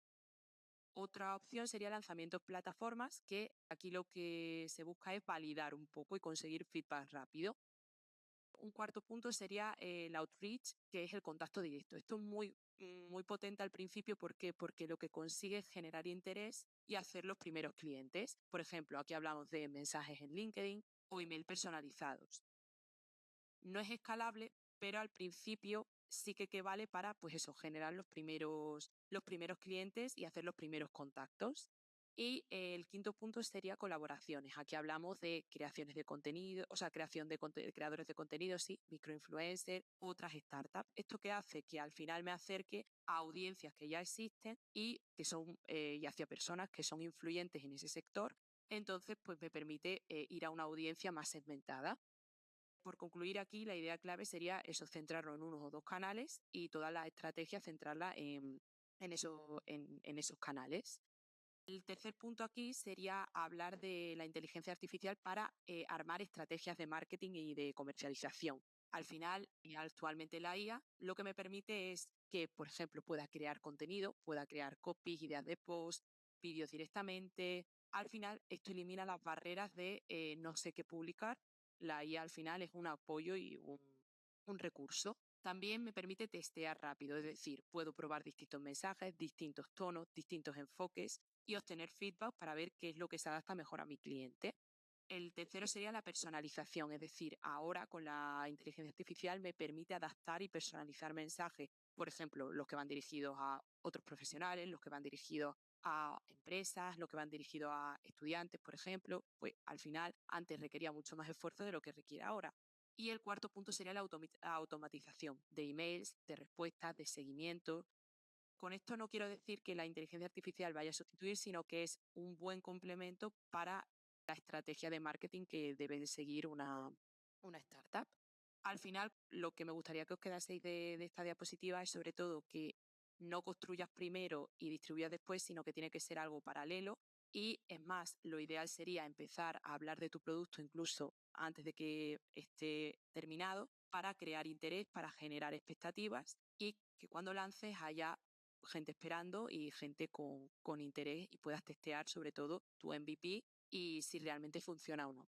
Otra opción sería lanzamientos plataformas, que aquí lo que se busca es validar un poco y conseguir feedback rápido. Un cuarto punto sería el outreach, que es el contacto directo. Esto es muy potente al principio. ¿Por qué? Porque lo que consigue es generar interés y hacer los primeros clientes. Por ejemplo, aquí hablamos de mensajes en LinkedIn o email personalizados. No es escalable, pero al principio sí que vale para, pues eso, generar los primeros clientes y hacer los primeros contactos. Y el quinto punto sería colaboraciones. Aquí hablamos de creaciones de contenido, o sea, creación de creadores de contenido, sí, microinfluencers, otras startups. ¿Esto qué hace? Que al final me acerque a audiencias que ya existen y que son, y hacia personas que son influyentes en ese sector. Entonces, pues me permite ir a una audiencia más segmentada. Por concluir aquí, la idea clave sería eso, centrarlo en uno o dos canales y toda la estrategia centrarla en esos canales. El tercer punto aquí sería hablar de la inteligencia artificial para armar estrategias de marketing y de comercialización. Al final, actualmente la IA lo que me permite es que, por ejemplo, pueda crear contenido, pueda crear copies, ideas de post, vídeos directamente. Al final, esto elimina las barreras de no sé qué publicar. La IA al final es un apoyo y un recurso. También me permite testear rápido, es decir, puedo probar distintos mensajes, distintos tonos, distintos enfoques y obtener feedback para ver qué es lo que se adapta mejor a mi cliente. El tercero sería la personalización, es decir, ahora con la inteligencia artificial me permite adaptar y personalizar mensajes, por ejemplo, los que van dirigidos a otros profesionales, los que van dirigidos a empresas, los que van dirigidos a estudiantes, por ejemplo, pues al final antes requería mucho más esfuerzo de lo que requiere ahora. Y el cuarto punto sería la automatización de emails, de respuestas, de seguimiento. Con esto no quiero decir que la inteligencia artificial vaya a sustituir, sino que es un buen complemento para la estrategia de marketing que debe de seguir una startup. Al final, lo que me gustaría que os quedaseis de esta diapositiva es sobre todo que no construyas primero y distribuyas después, sino que tiene que ser algo paralelo. Y es más, lo ideal sería empezar a hablar de tu producto incluso antes de que esté terminado para crear interés, para generar expectativas y que cuando lances haya gente esperando y gente con interés y puedas testear sobre todo tu MVP y si realmente funciona o no.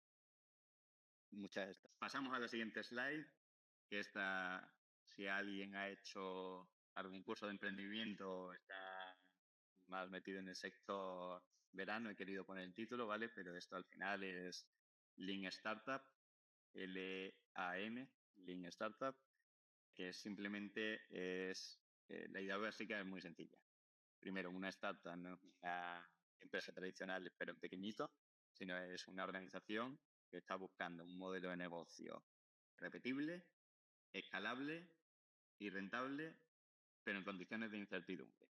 muchas de estas. Pasamos a la siguiente slide, que esta, si alguien ha hecho algún curso de emprendimiento, está más metido en el sector verano, he querido poner el título, ¿vale? Pero esto al final es Lean Startup, LAN, Lean Startup, que simplemente es, la idea básica es muy sencilla. Primero, una startup no es una empresa tradicional, pero en pequeñito, sino es una organización que está buscando un modelo de negocio repetible, escalable y rentable, pero en condiciones de incertidumbre.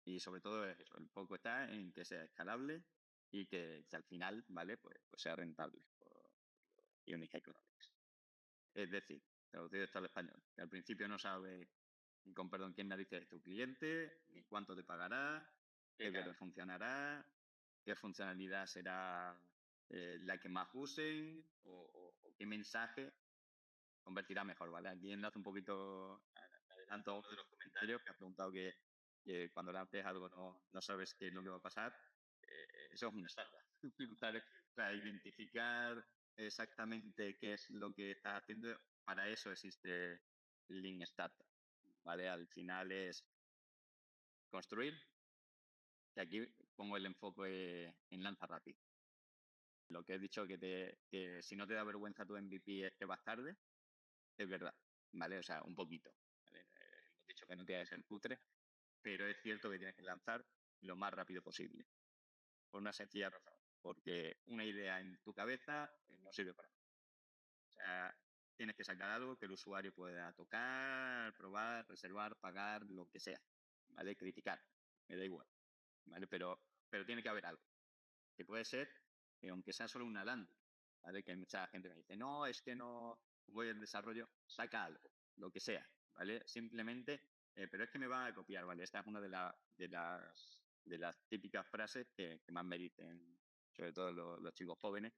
Y sobre todo es eso, el foco está en que sea escalable y que al final, ¿vale? Pues sea rentable por unit economics. Es decir, traducido esto al español, que al principio no sabe, con perdón, quién narices es tu cliente, ni cuánto te pagará, qué bien funcionará, qué funcionalidad será la que más usen o qué mensaje convertirá mejor, ¿vale? Aquí enlazo un poquito, adelanto a uno de los comentarios que ha preguntado que cuando lances algo no sabes qué es lo que va a pasar. Eso es un startup. Para identificar exactamente qué es lo que estás haciendo, para eso existe Lean Startup, ¿vale? Al final es construir, y aquí pongo el enfoque en lanza rápido. Lo que he dicho que si no te da vergüenza tu MVP es que vas tarde, es verdad, ¿vale? O sea, un poquito, ¿vale? Hemos dicho que no tienes que ser cutre, pero es cierto que tienes que lanzar lo más rápido posible, por una sencilla razón, porque una idea en tu cabeza no sirve para nada. O sea, tienes que sacar algo que el usuario pueda tocar, probar, reservar, pagar, lo que sea, ¿vale? Criticar, me da igual, ¿vale? Pero tiene que haber algo, que puede ser, aunque sea solo una landing, ¿vale? Que hay mucha gente que me dice, no, es que no voy al desarrollo, saca algo, lo que sea, ¿vale? Simplemente, pero es que me van a copiar, ¿vale? Esta es una de las típicas frases que más me dicen, sobre todo los chicos jóvenes.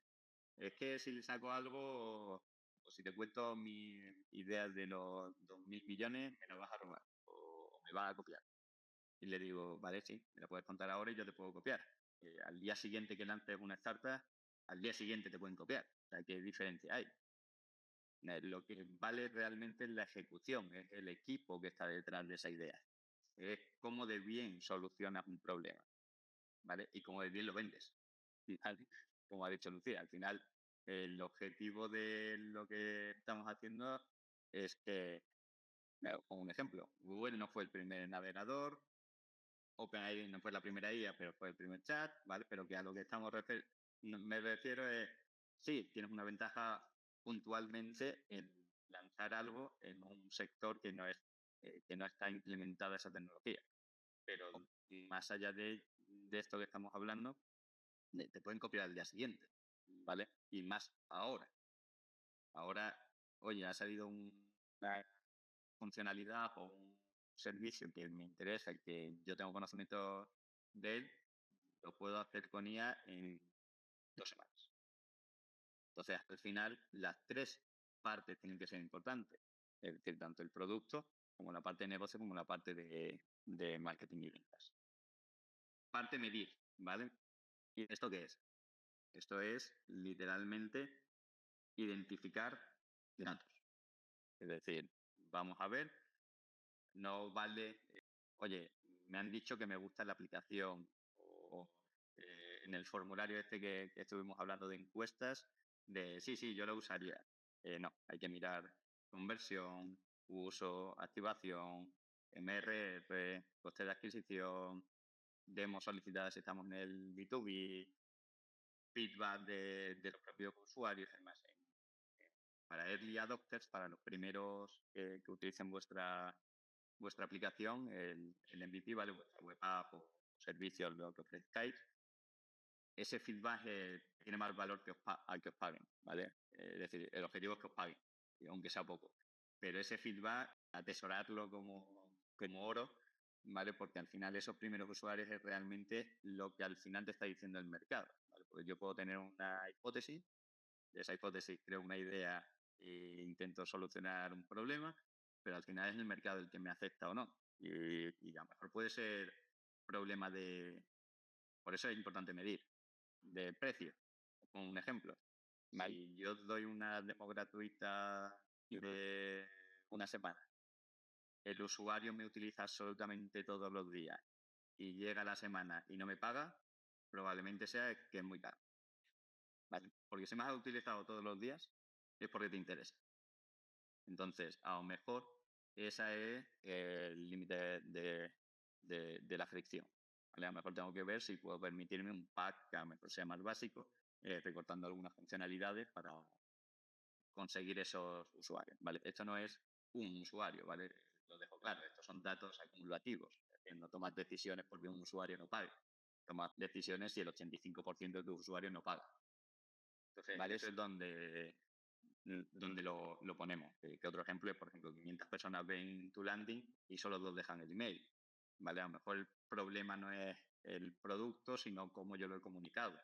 Es que si le saco algo, o si te cuento mis ideas de los 2.000 millones, me lo vas a robar o me vas a copiar. Y le digo, vale, sí, me lo puedes contar ahora y yo te puedo copiar. Al día siguiente que lances una startup, al día siguiente te pueden copiar. O sea, ¿qué diferencia hay? Lo que vale realmente es la ejecución, es el equipo que está detrás de esa idea. Es cómo de bien solucionas un problema, ¿vale? Y cómo de bien lo vendes. ¿Vale? Como ha dicho Lucía, al final el objetivo de lo que estamos haciendo es que, claro, como un ejemplo, Google no fue el primer navegador, OpenAI no fue la primera IA, pero fue el primer chat, ¿vale? Pero que a lo que me refiero es, sí, tienes una ventaja puntualmente en lanzar algo en un sector que no está implementada esa tecnología. Pero más allá de esto que estamos hablando, te pueden copiar al día siguiente, ¿vale? Y más ahora. Ahora, oye, ha salido una funcionalidad o un servicio que me interesa y que yo tengo conocimiento de él, lo puedo hacer con IA en 2 semanas. Entonces, al final, las tres partes tienen que ser importantes. Es decir, tanto el producto como la parte de negocio como la parte de marketing y ventas. Parte medir, ¿vale? ¿Y esto qué es? Esto es literalmente identificar datos. Es decir, vamos a ver, no vale, oye, me han dicho que me gusta la aplicación o en el formulario este que estuvimos hablando de encuestas, de sí, yo lo usaría. No, hay que mirar conversión, uso, activación, MRR, coste de adquisición, demos solicitadas si estamos en el B2B, feedback de los propios usuarios, además. Para early adopters, para los primeros que utilicen vuestra aplicación, el MVP, ¿vale? Vuestra web app o servicios, lo que ofrezcáis, ese feedback tiene más valor al que os paguen, ¿vale? Es decir, el objetivo es que os paguen, aunque sea poco. Pero ese feedback, atesorarlo como oro, ¿vale? Porque al final esos primeros usuarios es realmente lo que al final te está diciendo el mercado, ¿vale? Porque yo puedo tener una hipótesis, de esa hipótesis creo una idea e intento solucionar un problema, pero al final es el mercado el que me acepta o no. Y a lo mejor puede ser problema por eso es importante medir, de precio, como un ejemplo. ¿vale? Si yo doy una demo gratuita de una semana, el usuario me utiliza absolutamente todos los días y llega la semana y no me paga, probablemente sea que es muy caro, ¿vale? Porque si me has utilizado todos los días es porque te interesa. Entonces, a lo mejor ese es el límite de la fricción, ¿vale? A lo mejor tengo que ver si puedo permitirme un pack que a lo mejor sea más básico, recortando algunas funcionalidades para conseguir esos usuarios, ¿vale? Esto no es un usuario, ¿vale? Lo dejo claro, estos son datos acumulativos. Es decir, no tomas decisiones porque un usuario no pague. Tomas decisiones si el 85% de tus usuarios no paga. Entonces, ¿vale? Eso es donde lo ponemos. Que otro ejemplo es, por ejemplo, 500 personas ven tu landing y solo 2 dejan el email, ¿vale? A lo mejor el problema no es el producto, sino cómo yo lo he comunicado.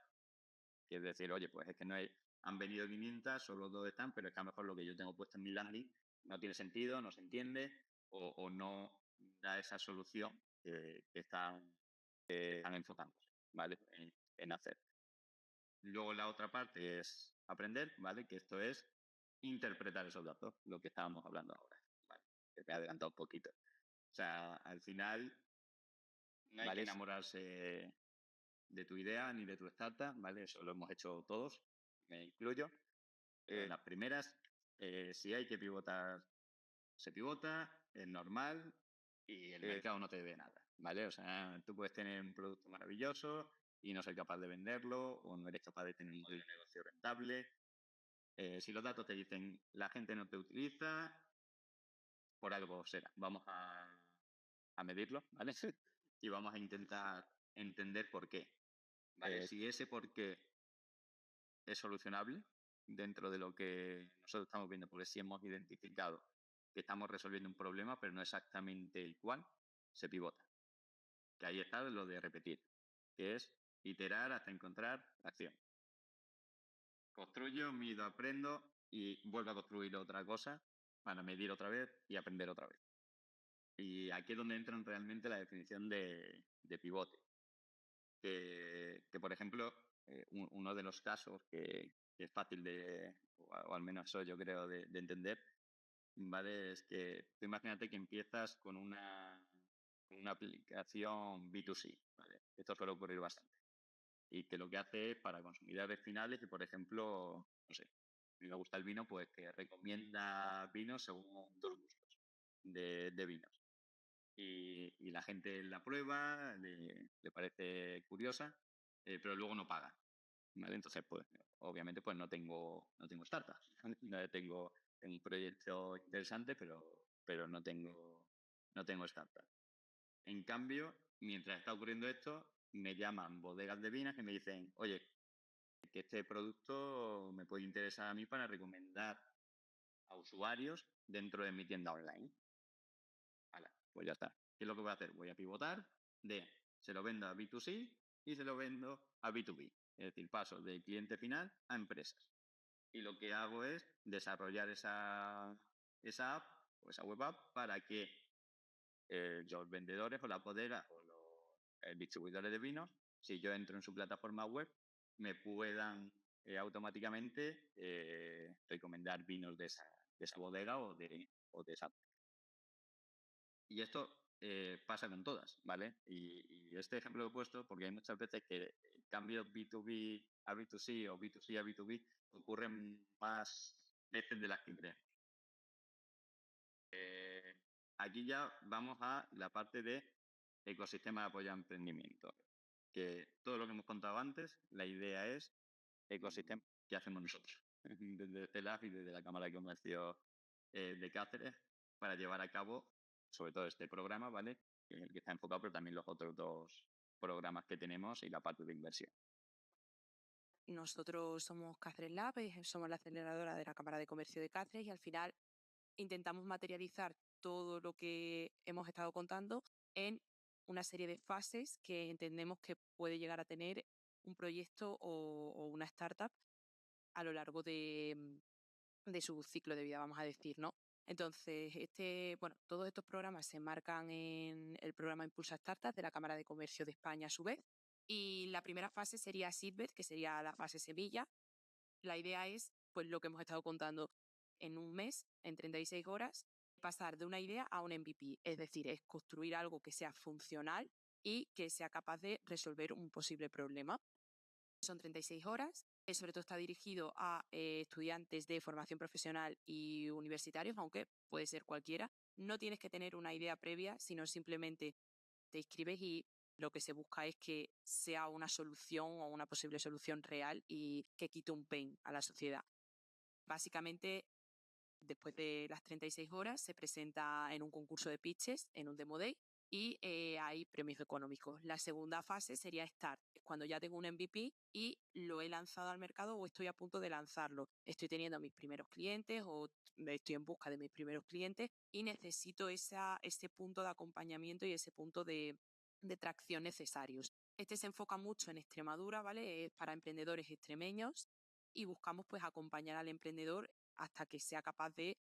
Que es decir, oye, pues es que no han venido 500, solo 2 están, pero es que a lo mejor lo que yo tengo puesto en mi landing no tiene sentido, no se entiende o no da esa solución que están enfocándose, ¿vale? En hacer. Luego la otra parte es aprender, ¿vale? Que esto es interpretar esos datos, lo que estábamos hablando ahora, ¿vale? Que me he adelantado un poquito. O sea, al final no hay que enamorarse de tu idea ni de tu startup, ¿vale? Eso lo hemos hecho todos, me incluyo. Las primeras, si hay que pivotar, se pivota, es normal y el mercado no te debe nada, ¿vale? O sea, tú puedes tener un producto maravilloso y no ser capaz de venderlo o no eres capaz de tener un modelo de negocio rentable. Si los datos te dicen la gente no te utiliza, por algo será. Vamos a medirlo, ¿vale? Y vamos a intentar entender por qué. ¿Vale? Si ese por qué es solucionable dentro de lo que nosotros estamos viendo, porque si hemos identificado que estamos resolviendo un problema, pero no exactamente el cual, se pivota. Que ahí está lo de repetir, que es iterar hasta encontrar acción. Construyo, mido, aprendo y vuelvo a construir otra cosa para medir otra vez y aprender otra vez. Y aquí es donde entran realmente la definición de pivote. Que, por ejemplo, uno de los casos que es fácil o al menos eso yo creo, de entender, ¿vale? Es que tú imagínate que empiezas con una aplicación B2C, ¿vale? Esto suele ocurrir bastante. Y que lo que hace es para consumidores finales que, por ejemplo, no sé, a mí me gusta el vino, pues que recomienda vinos según tus gustos de vinos. Y la gente la prueba, le parece curiosa, pero luego no paga, ¿vale? Entonces, pues, obviamente, pues no tengo startups. No tengo un proyecto interesante, pero no tengo startups. En cambio, mientras está ocurriendo esto, me llaman bodegas de vinos y me dicen, oye, que este producto me puede interesar a mí para recomendar a usuarios dentro de mi tienda online. Vale, pues ya está. ¿Qué es lo que voy a hacer? Voy a pivotar se lo vendo a B2C y se lo vendo a B2B. Es decir, paso de cliente final a empresas. Y lo que hago es desarrollar esa app o esa web app para que los vendedores o las bodegas o los distribuidores de vinos, si yo entro en su plataforma web, me puedan automáticamente recomendar vinos de esa bodega o de esa. Y esto pasa con todas, ¿vale? Y este ejemplo lo he puesto porque hay muchas veces que cambios B2B a B2C o B2C a B2B ocurren más veces de las que creemos. Aquí ya vamos a la parte de ecosistema de apoyo a emprendimiento. Que todo lo que hemos contado antes, la idea es ecosistema que hacemos nosotros, desde CELAF y desde la Cámara de Comercio de Cáceres, para llevar a cabo, sobre todo este programa, ¿vale? En el que está enfocado, pero también los otros 2 programas que tenemos y la parte de inversión. Nosotros somos Cáceres Lab, somos la aceleradora de la Cámara de Comercio de Cáceres y al final intentamos materializar todo lo que hemos estado contando en una serie de fases que entendemos que puede llegar a tener un proyecto o una startup a lo largo de su ciclo de vida, vamos a decir, ¿no? Entonces, todos estos programas se enmarcan en el programa Impulsa Startups de la Cámara de Comercio de España a su vez. Y la primera fase sería Seedbed, que sería la fase semilla, La idea es, pues lo que hemos estado contando, en un mes, en 36 horas, pasar de una idea a un MVP. Es decir, es construir algo que sea funcional y que sea capaz de resolver un posible problema. Son 36 horas. Sobre todo está dirigido a estudiantes de formación profesional y universitarios, aunque puede ser cualquiera. No tienes que tener una idea previa, sino simplemente te inscribes y lo que se busca es que sea una solución o una posible solución real y que quite un pain a la sociedad. Básicamente, después de las 36 horas, se presenta en un concurso de pitches, en un demo day, y hay premios económicos. La segunda fase sería Start, es cuando ya tengo un MVP y lo he lanzado al mercado o estoy a punto de lanzarlo. Estoy teniendo mis primeros clientes o estoy en busca de mis primeros clientes y necesito ese punto de acompañamiento y ese punto de tracción necesarios. Este se enfoca mucho en Extremadura, ¿vale? Es para emprendedores extremeños y buscamos pues acompañar al emprendedor hasta que sea capaz de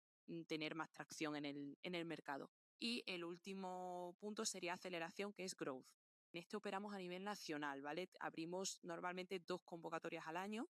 tener más tracción en el mercado. Y el último punto sería aceleración, que es growth. En este operamos a nivel nacional, ¿vale? Abrimos normalmente 2 convocatorias al año,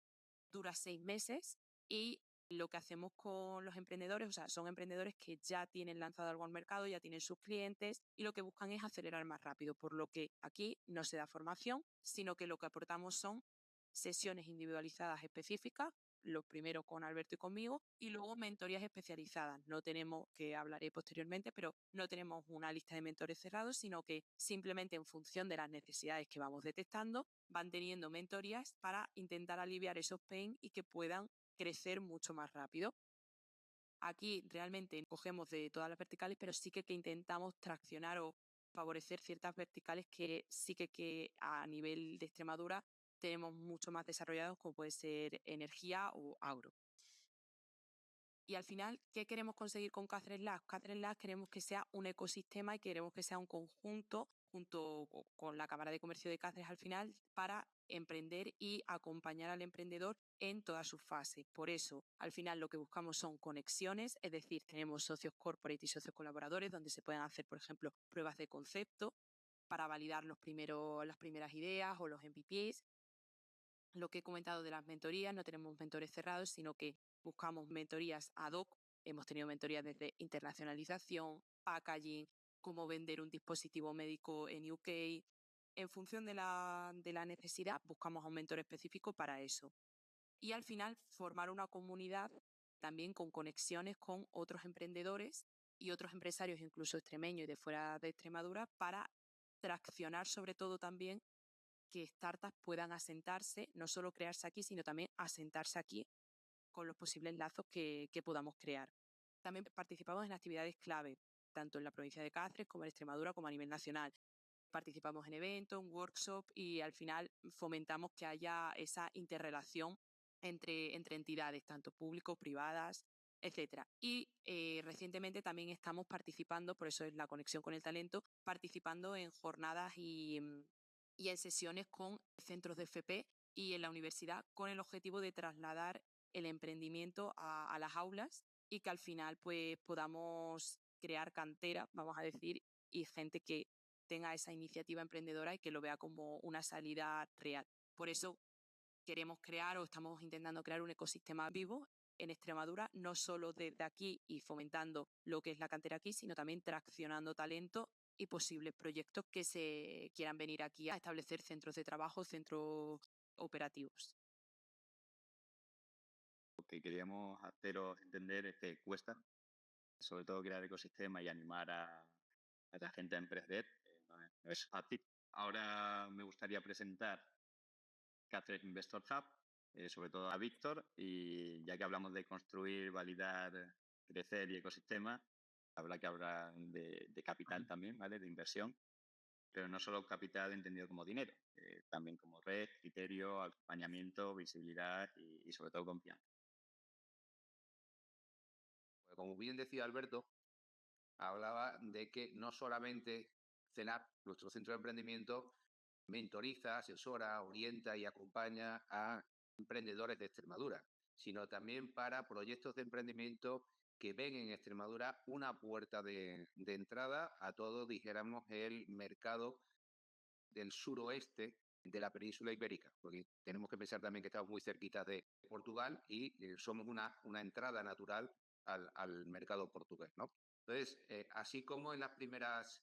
dura 6 meses y lo que hacemos con los emprendedores, o sea, son emprendedores que ya tienen lanzado algo al mercado, ya tienen sus clientes y lo que buscan es acelerar más rápido, por lo que aquí no se da formación, sino que lo que aportamos son sesiones individualizadas específicas, lo primero con Alberto y conmigo, y luego mentorías especializadas. No tenemos, que hablaré posteriormente, pero no tenemos una lista de mentores cerrados, sino que simplemente en función de las necesidades que vamos detectando, van teniendo mentorías para intentar aliviar esos pain y que puedan crecer mucho más rápido. Aquí realmente cogemos de todas las verticales, pero sí que intentamos traccionar o favorecer ciertas verticales que sí que a nivel de Extremadura tenemos mucho más desarrollados, como puede ser energía o agro. Y al final, ¿qué queremos conseguir con Cáceres Labs? Cáceres Labs queremos que sea un ecosistema y queremos que sea un conjunto junto con la Cámara de Comercio de Cáceres al final para emprender y acompañar al emprendedor en todas sus fases. Por eso, al final lo que buscamos son conexiones, es decir, tenemos socios corporate y socios colaboradores donde se pueden hacer, por ejemplo, pruebas de concepto para validar las primeras ideas o los MVPs. Lo que he comentado de las mentorías, no tenemos mentores cerrados, sino que buscamos mentorías ad hoc. Hemos tenido mentorías desde internacionalización, packaging, cómo vender un dispositivo médico en UK. En función de la necesidad, buscamos a un mentor específico para eso. Y al final, formar una comunidad también con conexiones con otros emprendedores y otros empresarios, incluso extremeños y de fuera de Extremadura, para traccionar sobre todo también que startups puedan asentarse, no solo crearse aquí, sino también asentarse aquí con los posibles lazos que podamos crear. También participamos en actividades clave, tanto en la provincia de Cáceres como en Extremadura, como a nivel nacional. Participamos en eventos, en workshops y al final fomentamos que haya esa interrelación entre entidades, tanto públicos, privadas, etcétera. Y recientemente también estamos participando, por eso es la conexión con el talento, participando en jornadas y en sesiones con centros de FP y en la universidad con el objetivo de trasladar el emprendimiento a las aulas y que al final pues podamos crear cantera, vamos a decir, y gente que tenga esa iniciativa emprendedora y que lo vea como una salida real. Por eso queremos crear o estamos intentando crear un ecosistema vivo en Extremadura, no solo desde aquí y fomentando lo que es la cantera aquí, sino también traccionando talento y posibles proyectos que se quieran venir aquí a establecer centros de trabajo, centros operativos. Lo que queríamos haceros entender es que cuesta, sobre todo crear ecosistema y animar a la gente a emprender. No es fácil. Ahora me gustaría presentar Cáceres Investor Hub, sobre todo a Víctor, y ya que hablamos de construir, validar, crecer y ecosistema, habrá que hablar de capital también, ¿vale? De inversión, pero no solo capital entendido como dinero, también como red, criterio, acompañamiento, visibilidad y sobre todo confianza. Pues como bien decía Alberto, hablaba de que no solamente CENAP, nuestro centro de emprendimiento, mentoriza, asesora, orienta y acompaña a emprendedores de Extremadura, sino también para proyectos de emprendimiento que ven en Extremadura una puerta de entrada a todo, dijéramos, el mercado del suroeste de la península ibérica, porque tenemos que pensar también que estamos muy cerquitas de Portugal y somos una entrada natural al mercado portugués, ¿no? Entonces, así como en las primeras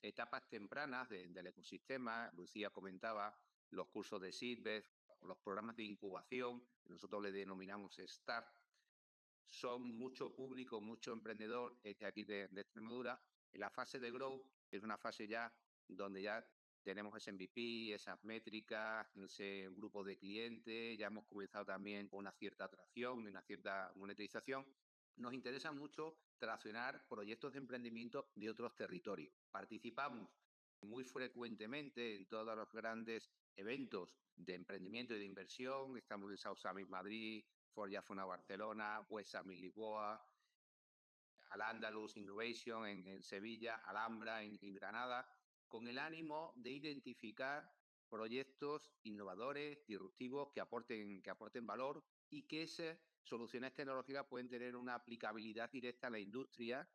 etapas tempranas del ecosistema, Lucía comentaba los cursos de Seedbed, los programas de incubación, que nosotros le denominamos START, son mucho público, mucho emprendedor aquí de Extremadura. En la fase de Growth es una fase ya donde ya tenemos ese MVP, esas métricas, ese grupo de clientes, ya hemos comenzado también con una cierta atracción y una cierta monetización. Nos interesa mucho traccionar proyectos de emprendimiento de otros territorios. Participamos muy frecuentemente en todos los grandes eventos de emprendimiento y de inversión. Estamos en South Summit Madrid, Forjafona Barcelona, West Summit Lisboa, Al-Andalus Innovation en Sevilla, Alhambra en Granada, con el ánimo de identificar proyectos innovadores, disruptivos, que aporten valor y que esas soluciones tecnológicas pueden tener una aplicabilidad directa en la industria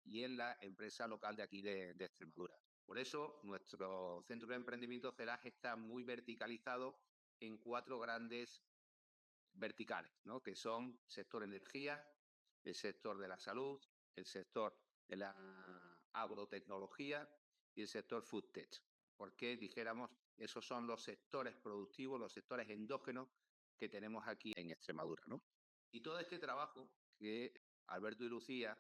y en la empresa local de aquí de Extremadura. Por eso, nuestro centro de emprendimiento CELAG está muy verticalizado en 4 grandes verticales, ¿no? Que son sector energía, el sector de la salud, el sector de la agrotecnología y el sector food tech. Porque dijéramos, esos son los sectores productivos, los sectores endógenos que tenemos aquí en Extremadura, ¿no? Y todo este trabajo que Alberto y Lucía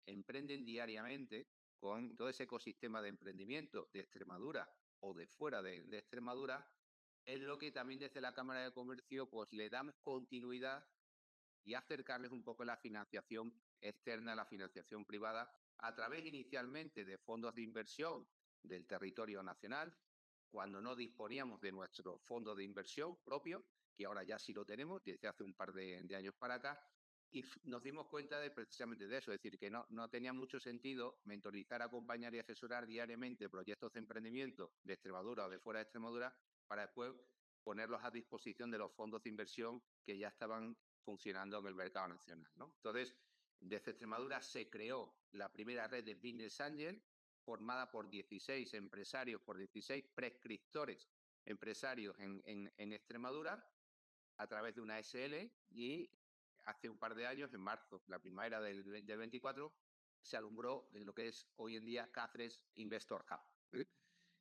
emprenden diariamente con todo ese ecosistema de emprendimiento de Extremadura o de fuera de Extremadura, es lo que también desde la Cámara de Comercio pues le damos continuidad y acercarles un poco la financiación externa, la financiación privada, a través inicialmente de fondos de inversión del territorio nacional, cuando no disponíamos de nuestro fondo de inversión propio, que ahora ya sí lo tenemos desde hace un par de años para acá, y nos dimos cuenta precisamente de eso, es decir, que no tenía mucho sentido mentorizar, acompañar y asesorar diariamente proyectos de emprendimiento de Extremadura o de fuera de Extremadura para después ponerlos a disposición de los fondos de inversión que ya estaban funcionando en el mercado nacional, ¿no? Entonces, desde Extremadura se creó la primera red de Business Angel, formada por 16 empresarios, por 16 prescriptores empresarios en Extremadura, a través de una SL, y hace un par de años, en marzo, la primavera del 24, se alumbró en lo que es hoy en día Cáceres Investor Hub.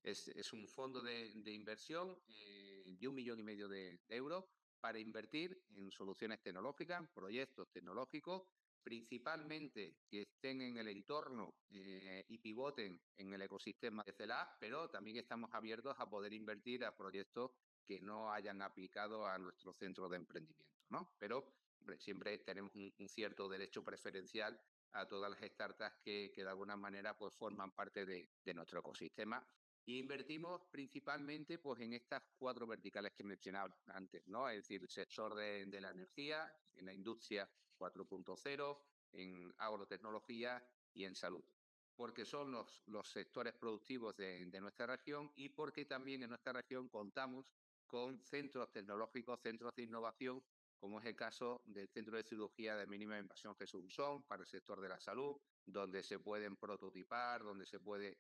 Es un fondo de inversión de 1,5 millones de euros para invertir en soluciones tecnológicas, proyectos tecnológicos, principalmente que estén en el entorno y pivoten en el ecosistema de CELAC, pero también estamos abiertos a poder invertir a proyectos que no hayan aplicado a nuestro centro de emprendimiento, ¿no? Pero hombre, siempre tenemos un cierto derecho preferencial a todas las startups que de alguna manera pues, forman parte de nuestro ecosistema. Y invertimos principalmente pues, en estas 4 verticales que mencionaba antes, ¿no? Es decir, el sector de la energía, en la industria 4.0, en agrotecnología y en salud. Porque son los sectores productivos de nuestra región y porque también en nuestra región contamos con centros tecnológicos, centros de innovación, como es el caso del Centro de Cirugía de Mínima Invasión Jesús Buzón para el sector de la salud, donde se pueden prototipar, donde se puede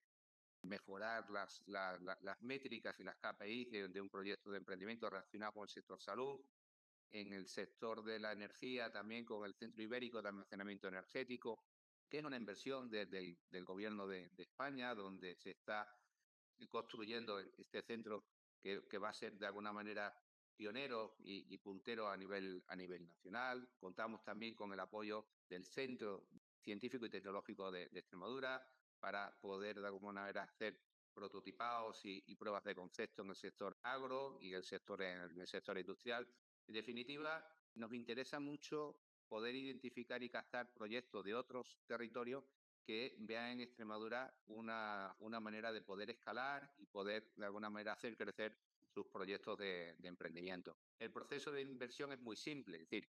mejorar las métricas y las KPI de un proyecto de emprendimiento relacionado con el sector salud, en el sector de la energía también con el Centro Ibérico de Almacenamiento Energético, que es una inversión del Gobierno de España, donde se está construyendo este centro que va a ser de alguna manera pionero y puntero a nivel nacional. Contamos también con el apoyo del Centro Científico y Tecnológico de Extremadura para poder de alguna manera hacer prototipados y pruebas de concepto en el sector agro y en el sector industrial. En definitiva, nos interesa mucho poder identificar y captar proyectos de otros territorios que vean en Extremadura una manera de poder escalar y poder de alguna manera hacer crecer sus proyectos de emprendimiento. El proceso de inversión es muy simple, es decir,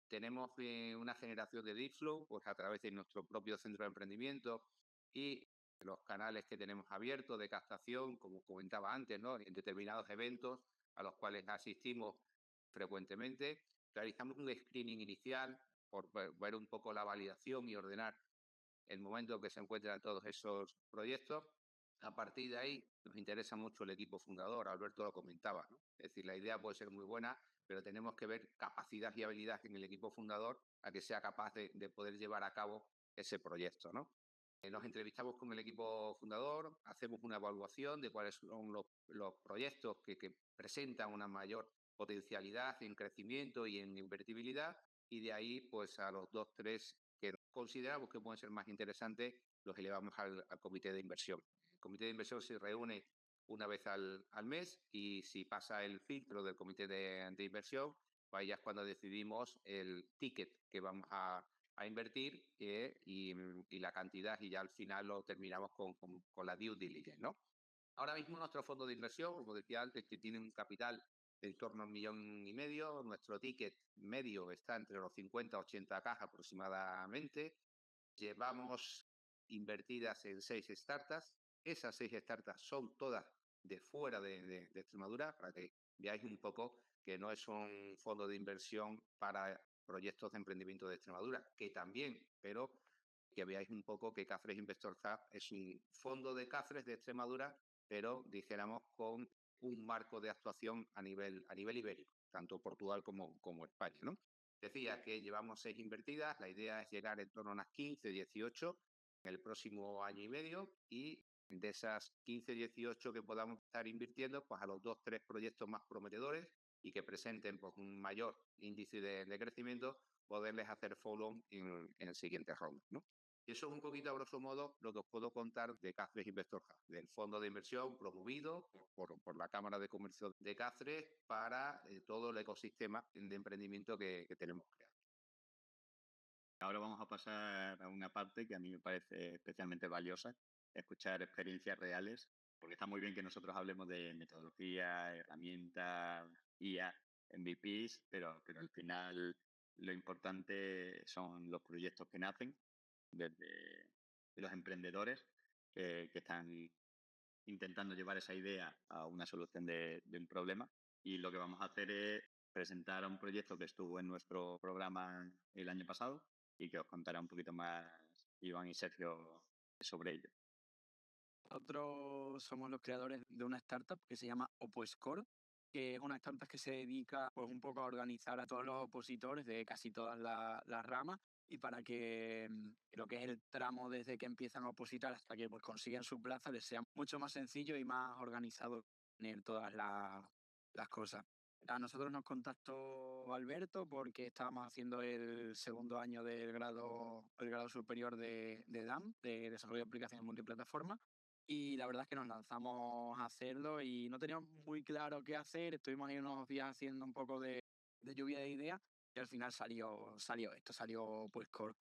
tenemos una generación de deal flow pues, a través de nuestro propio centro de emprendimiento y los canales que tenemos abiertos de captación, como comentaba antes, ¿no? En determinados eventos a los cuales asistimos frecuentemente. Realizamos un screening inicial por ver un poco la validación y ordenar el momento que se encuentran todos esos proyectos A partir de ahí nos interesa mucho el equipo fundador, Alberto lo comentaba, ¿no? Es decir, la idea puede ser muy buena, pero tenemos que ver capacidad y habilidad en el equipo fundador a que sea capaz de poder llevar a cabo ese proyecto, ¿no? Nos entrevistamos con el equipo fundador, hacemos una evaluación de cuáles son los proyectos que presentan una mayor potencialidad en crecimiento y en invertibilidad, y de ahí, pues a los 2, 3 que consideramos que pueden ser más interesantes, los elevamos al comité de inversión. El comité de inversión se reúne una vez al mes y si pasa el filtro del comité de inversión, pues ya es cuando decidimos el ticket que vamos a invertir y la cantidad, y ya al final lo terminamos con la due diligence, ¿no? Ahora mismo nuestro fondo de inversión, como decía antes, que tiene un capital en torno a 1,5 millones, nuestro ticket medio está entre los 50 a 80 cajas aproximadamente. Llevamos invertidas en 6 startups. Esas 6 startups son todas de fuera de Extremadura, para que veáis un poco que no es un fondo de inversión para proyectos de emprendimiento de Extremadura, que también, pero que veáis un poco que Cáceres Investor Hub es un fondo de Cáceres de Extremadura, pero dijéramos con un marco de actuación a nivel ibérico, tanto Portugal como España, ¿no? Decía que llevamos 6 invertidas, la idea es llegar en torno a unas 15, 18 en el próximo año y medio, y de esas 15, 18 que podamos estar invirtiendo, pues a los 2, 3 proyectos más prometedores y que presenten pues, un mayor índice de crecimiento, poderles hacer follow en el siguiente round, ¿no? Y eso es un poquito, a grosso modo, lo que os puedo contar de Cáceres Investor Hub, del fondo de inversión promovido por la Cámara de Comercio de Cáceres para todo el ecosistema de emprendimiento que tenemos creado. Ahora vamos a pasar a una parte que a mí me parece especialmente valiosa, escuchar experiencias reales, porque está muy bien que nosotros hablemos de metodología, herramientas, IA, MVPs, pero al final lo importante son los proyectos que nacen desde los emprendedores que están intentando llevar esa idea a una solución de un problema. Y lo que vamos a hacer es presentar a un proyecto que estuvo en nuestro programa el año pasado y que os contará un poquito más Iván y Sergio sobre ello. Nosotros somos los creadores de una startup que se llama OpoScore, que es una startup que se dedica pues, un poco a organizar a todos los opositores de casi todas las ramas, y para que lo que es el tramo desde que empiezan a opositar hasta que pues, consiguen su plaza les sea mucho más sencillo y más organizado tener todas las cosas. A nosotros nos contactó Alberto porque estábamos haciendo el segundo año el grado superior de DAM, de Desarrollo de Aplicaciones Multiplataforma, y la verdad es que nos lanzamos a hacerlo y no teníamos muy claro qué hacer. Estuvimos ahí unos días haciendo un poco de lluvia de ideas y al final salió pues Core.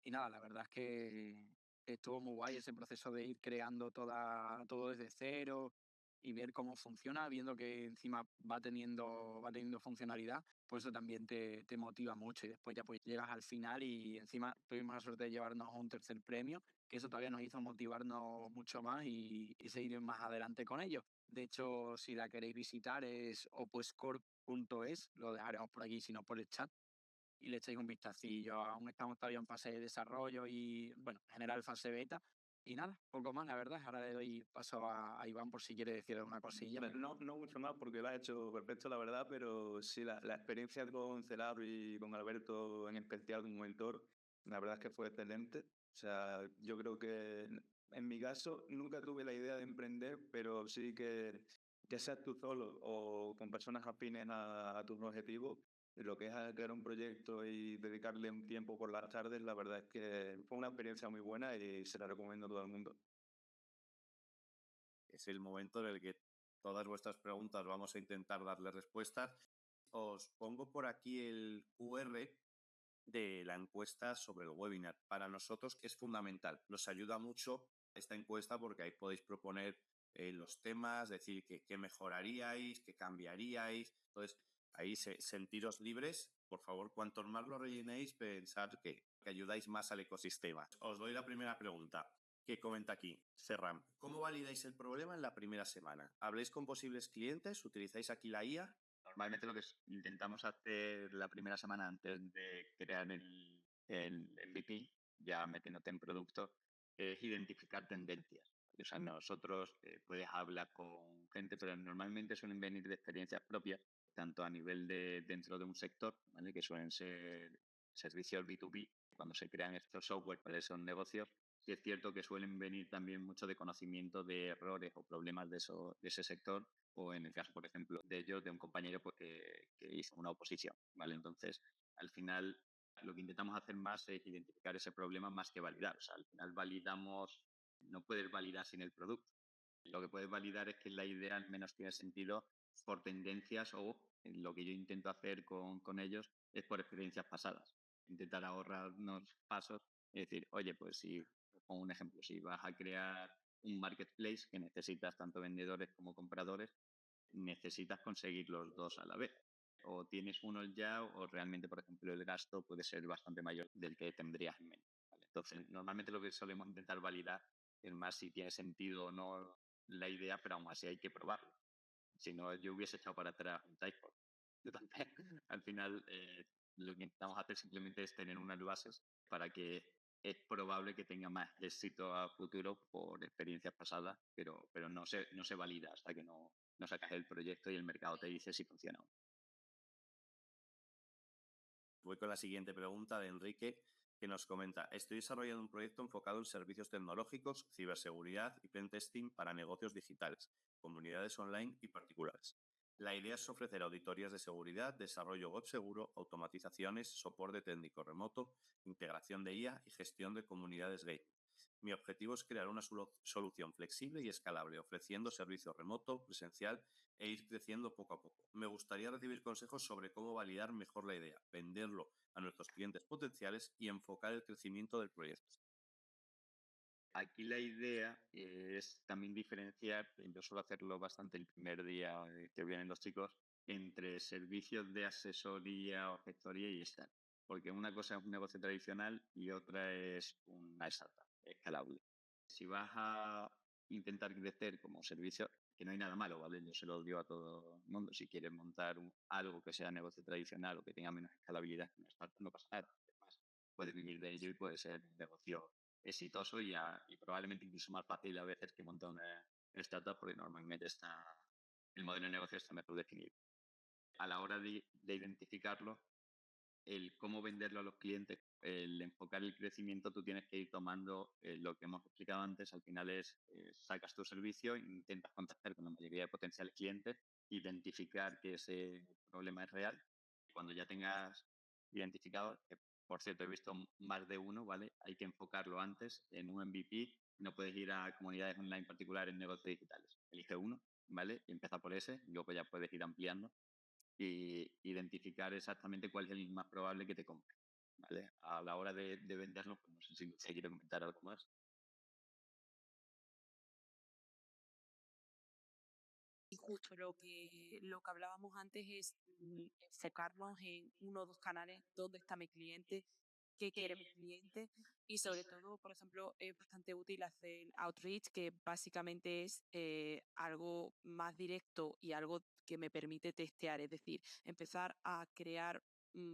Y nada, la verdad es que estuvo muy guay ese proceso de ir creando todo desde cero y ver cómo funciona, viendo que encima va teniendo funcionalidad, pues eso también te motiva mucho, y después ya pues llegas al final y encima tuvimos la suerte de llevarnos un tercer premio, que eso todavía nos hizo motivarnos mucho más y seguir más adelante con ello. De hecho, si la queréis visitar es opuescorp.es, lo dejaremos por aquí, si no por el chat, y le echéis un vistacillo. Aún estamos todavía en fase de desarrollo y, bueno, en general fase beta. Y nada, poco más, la verdad. Ahora le doy paso a Iván por si quiere decir alguna cosilla. No mucho más porque lo ha hecho perfecto, la verdad, pero sí, la experiencia con Celaro y con Alberto en especial como mentor, la verdad es que fue excelente. O sea, yo creo que en mi caso nunca tuve la idea de emprender, pero sí que ya seas tú solo o con personas afines a tus objetivos, lo que es crear un proyecto y dedicarle un tiempo por las tardes, la verdad es que fue una experiencia muy buena y se la recomiendo a todo el mundo. Es el momento en el que todas vuestras preguntas vamos a intentar darles respuestas. Os pongo por aquí el QR de la encuesta sobre el webinar. Para nosotros es fundamental. Nos ayuda mucho esta encuesta porque ahí podéis proponer los temas, decir qué mejoraríais, qué cambiaríais. Entonces, ahí sentiros libres. Por favor, cuantos más lo rellenéis, pensad que ayudáis más al ecosistema. Os doy la primera pregunta que comenta aquí, Serram. ¿Cómo validáis el problema en la primera semana? ¿Habléis con posibles clientes? ¿Utilizáis aquí la IA? Normalmente lo que intentamos hacer la primera semana antes de crear el MVP, ya metiéndote en producto, es identificar tendencias. O sea, nosotros puedes hablar con gente, pero normalmente suelen venir de experiencias propias, tanto a nivel de dentro de un sector, ¿vale? Que suelen ser servicios B2B, cuando se crean estos software para esos negocios. Sí es cierto que suelen venir también mucho de conocimiento de errores o problemas de ese sector, o en el caso, por ejemplo, de ellos, de un compañero pues, que hizo una oposición, ¿vale? Entonces, al final, lo que intentamos hacer más es identificar ese problema más que validar. O sea, al final validamos, no puedes validar sin el producto. Lo que puedes validar es que la idea al menos tiene sentido por tendencias o lo que yo intento hacer con ellos es por experiencias pasadas. Intentar ahorrarnos pasos y decir, oye, pues si, pongo un ejemplo, si vas a crear un marketplace que necesitas tanto vendedores como compradores, necesitas conseguir los dos a la vez. O tienes uno ya o realmente, por ejemplo, el gasto puede ser bastante mayor del que tendrías en mente. ¿Vale? Entonces, normalmente lo que solemos intentar validar es más si tiene sentido o no la idea, pero aún así hay que probarlo. Si no, yo hubiese echado para atrás un Typeform. Yo también, al final, lo que intentamos hacer simplemente es tener unas bases para que es probable que tenga más éxito a futuro por experiencias pasadas, pero no se valida hasta que no sacas el proyecto y el mercado te dice si funciona o no. Voy con la siguiente pregunta de Enrique, que nos comenta: estoy desarrollando un proyecto enfocado en servicios tecnológicos, ciberseguridad y pentesting para negocios digitales, comunidades online y particulares. La idea es ofrecer auditorías de seguridad, desarrollo web seguro, automatizaciones, soporte técnico remoto, integración de IA y gestión de comunidades gaming. Mi objetivo es crear una solución flexible y escalable, ofreciendo servicio remoto, presencial e ir creciendo poco a poco. Me gustaría recibir consejos sobre cómo validar mejor la idea, venderlo a nuestros clientes potenciales y enfocar el crecimiento del proyecto. Aquí la idea es también diferenciar, yo suelo hacerlo bastante el primer día que vienen los chicos, entre servicios de asesoría o gestoría y startup. Porque una cosa es un negocio tradicional y otra es una startup escalable. Si vas a intentar crecer como servicio, que no hay nada malo, ¿vale? Yo se lo digo a todo el mundo. Si quieres montar algo que sea negocio tradicional o que tenga menos escalabilidad que una startup, no pasa nada. Además, puedes vivir de ello y puede ser un negocio exitoso y probablemente incluso más fácil a veces que montar una startup, porque normalmente el modelo de negocio está mejor definido. A la hora de identificarlo, el cómo venderlo a los clientes, el enfocar el crecimiento, tú tienes que ir tomando lo que hemos explicado antes. Al final es, sacas tu servicio, intentas contactar con la mayoría de potenciales clientes, identificar que ese problema es real. Cuando ya tengas identificado, que por cierto he visto más de uno, ¿vale? Hay que enfocarlo antes en un MVP. No puedes ir a comunidades online particulares en negocios digitales. Elige uno, ¿vale? Y empieza por ese, y luego ya puedes ir ampliando y identificar exactamente cuál es el más probable que te compre, ¿vale? A la hora de venderlo, pues no sé si se quiere comentar algo más. Y justo lo que hablábamos antes es enfocarnos en uno o dos canales, dónde está mi cliente, qué quiere mi cliente y sobre todo, por ejemplo, es bastante útil hacer outreach, que básicamente es algo más directo y algo que me permite testear, es decir, empezar a crear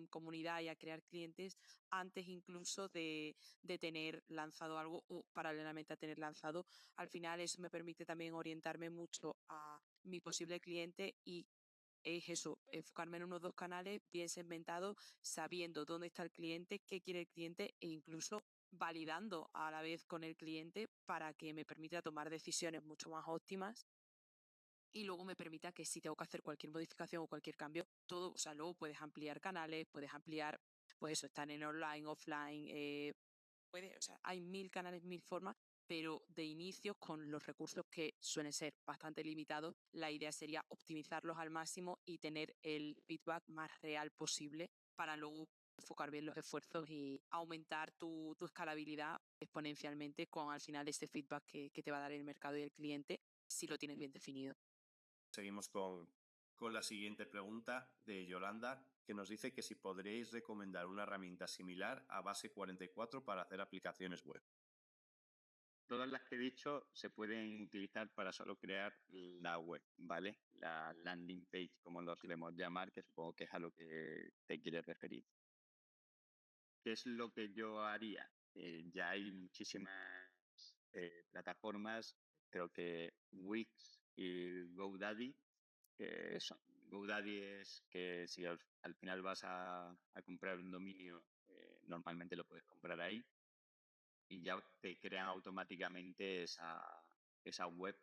comunidad y a crear clientes antes incluso de tener lanzado algo o paralelamente a tener lanzado. Al final eso me permite también orientarme mucho a mi posible cliente y es eso, enfocarme en unos dos canales bien segmentados, sabiendo dónde está el cliente, qué quiere el cliente e incluso validando a la vez con el cliente para que me permita tomar decisiones mucho más óptimas y luego me permita que si tengo que hacer cualquier modificación o cualquier cambio, todo, o sea, luego puedes ampliar canales, puedes ampliar, pues eso, están en online, offline, o sea, hay 1000 canales, 1000 formas, pero de inicio, con los recursos que suelen ser bastante limitados, la idea sería optimizarlos al máximo y tener el feedback más real posible para luego enfocar bien los esfuerzos y aumentar tu escalabilidad exponencialmente con al final este feedback que te va a dar el mercado y el cliente si lo tienes bien definido. Seguimos con la siguiente pregunta de Yolanda, que nos dice que si podríais recomendar una herramienta similar a Base 44 para hacer aplicaciones web. Todas las que he dicho se pueden utilizar para solo crear la web, ¿vale? La landing page, como lo solemos llamar, que supongo que es a lo que te quieres referir. ¿Qué es lo que yo haría? Ya hay muchísimas plataformas creo que Wix y GoDaddy, GoDaddy es que si al final vas a comprar un dominio, normalmente lo puedes comprar ahí y ya te crean automáticamente esa web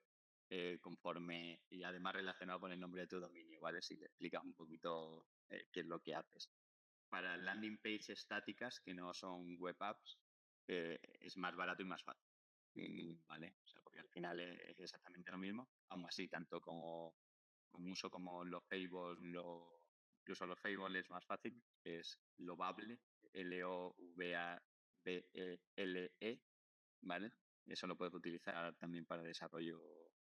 conforme y además relacionado con el nombre de tu dominio, ¿vale? Si te explicas un poquito qué es lo que haces. Para landing page estáticas, que no son web apps, es más barato y más fácil. ¿Vale? O sea, porque al final es exactamente lo mismo. Aún así, tanto como uso como los Fable, incluso los Fable es más fácil, es Lovable, Lovable, ¿vale? Eso lo puedes utilizar también para desarrollo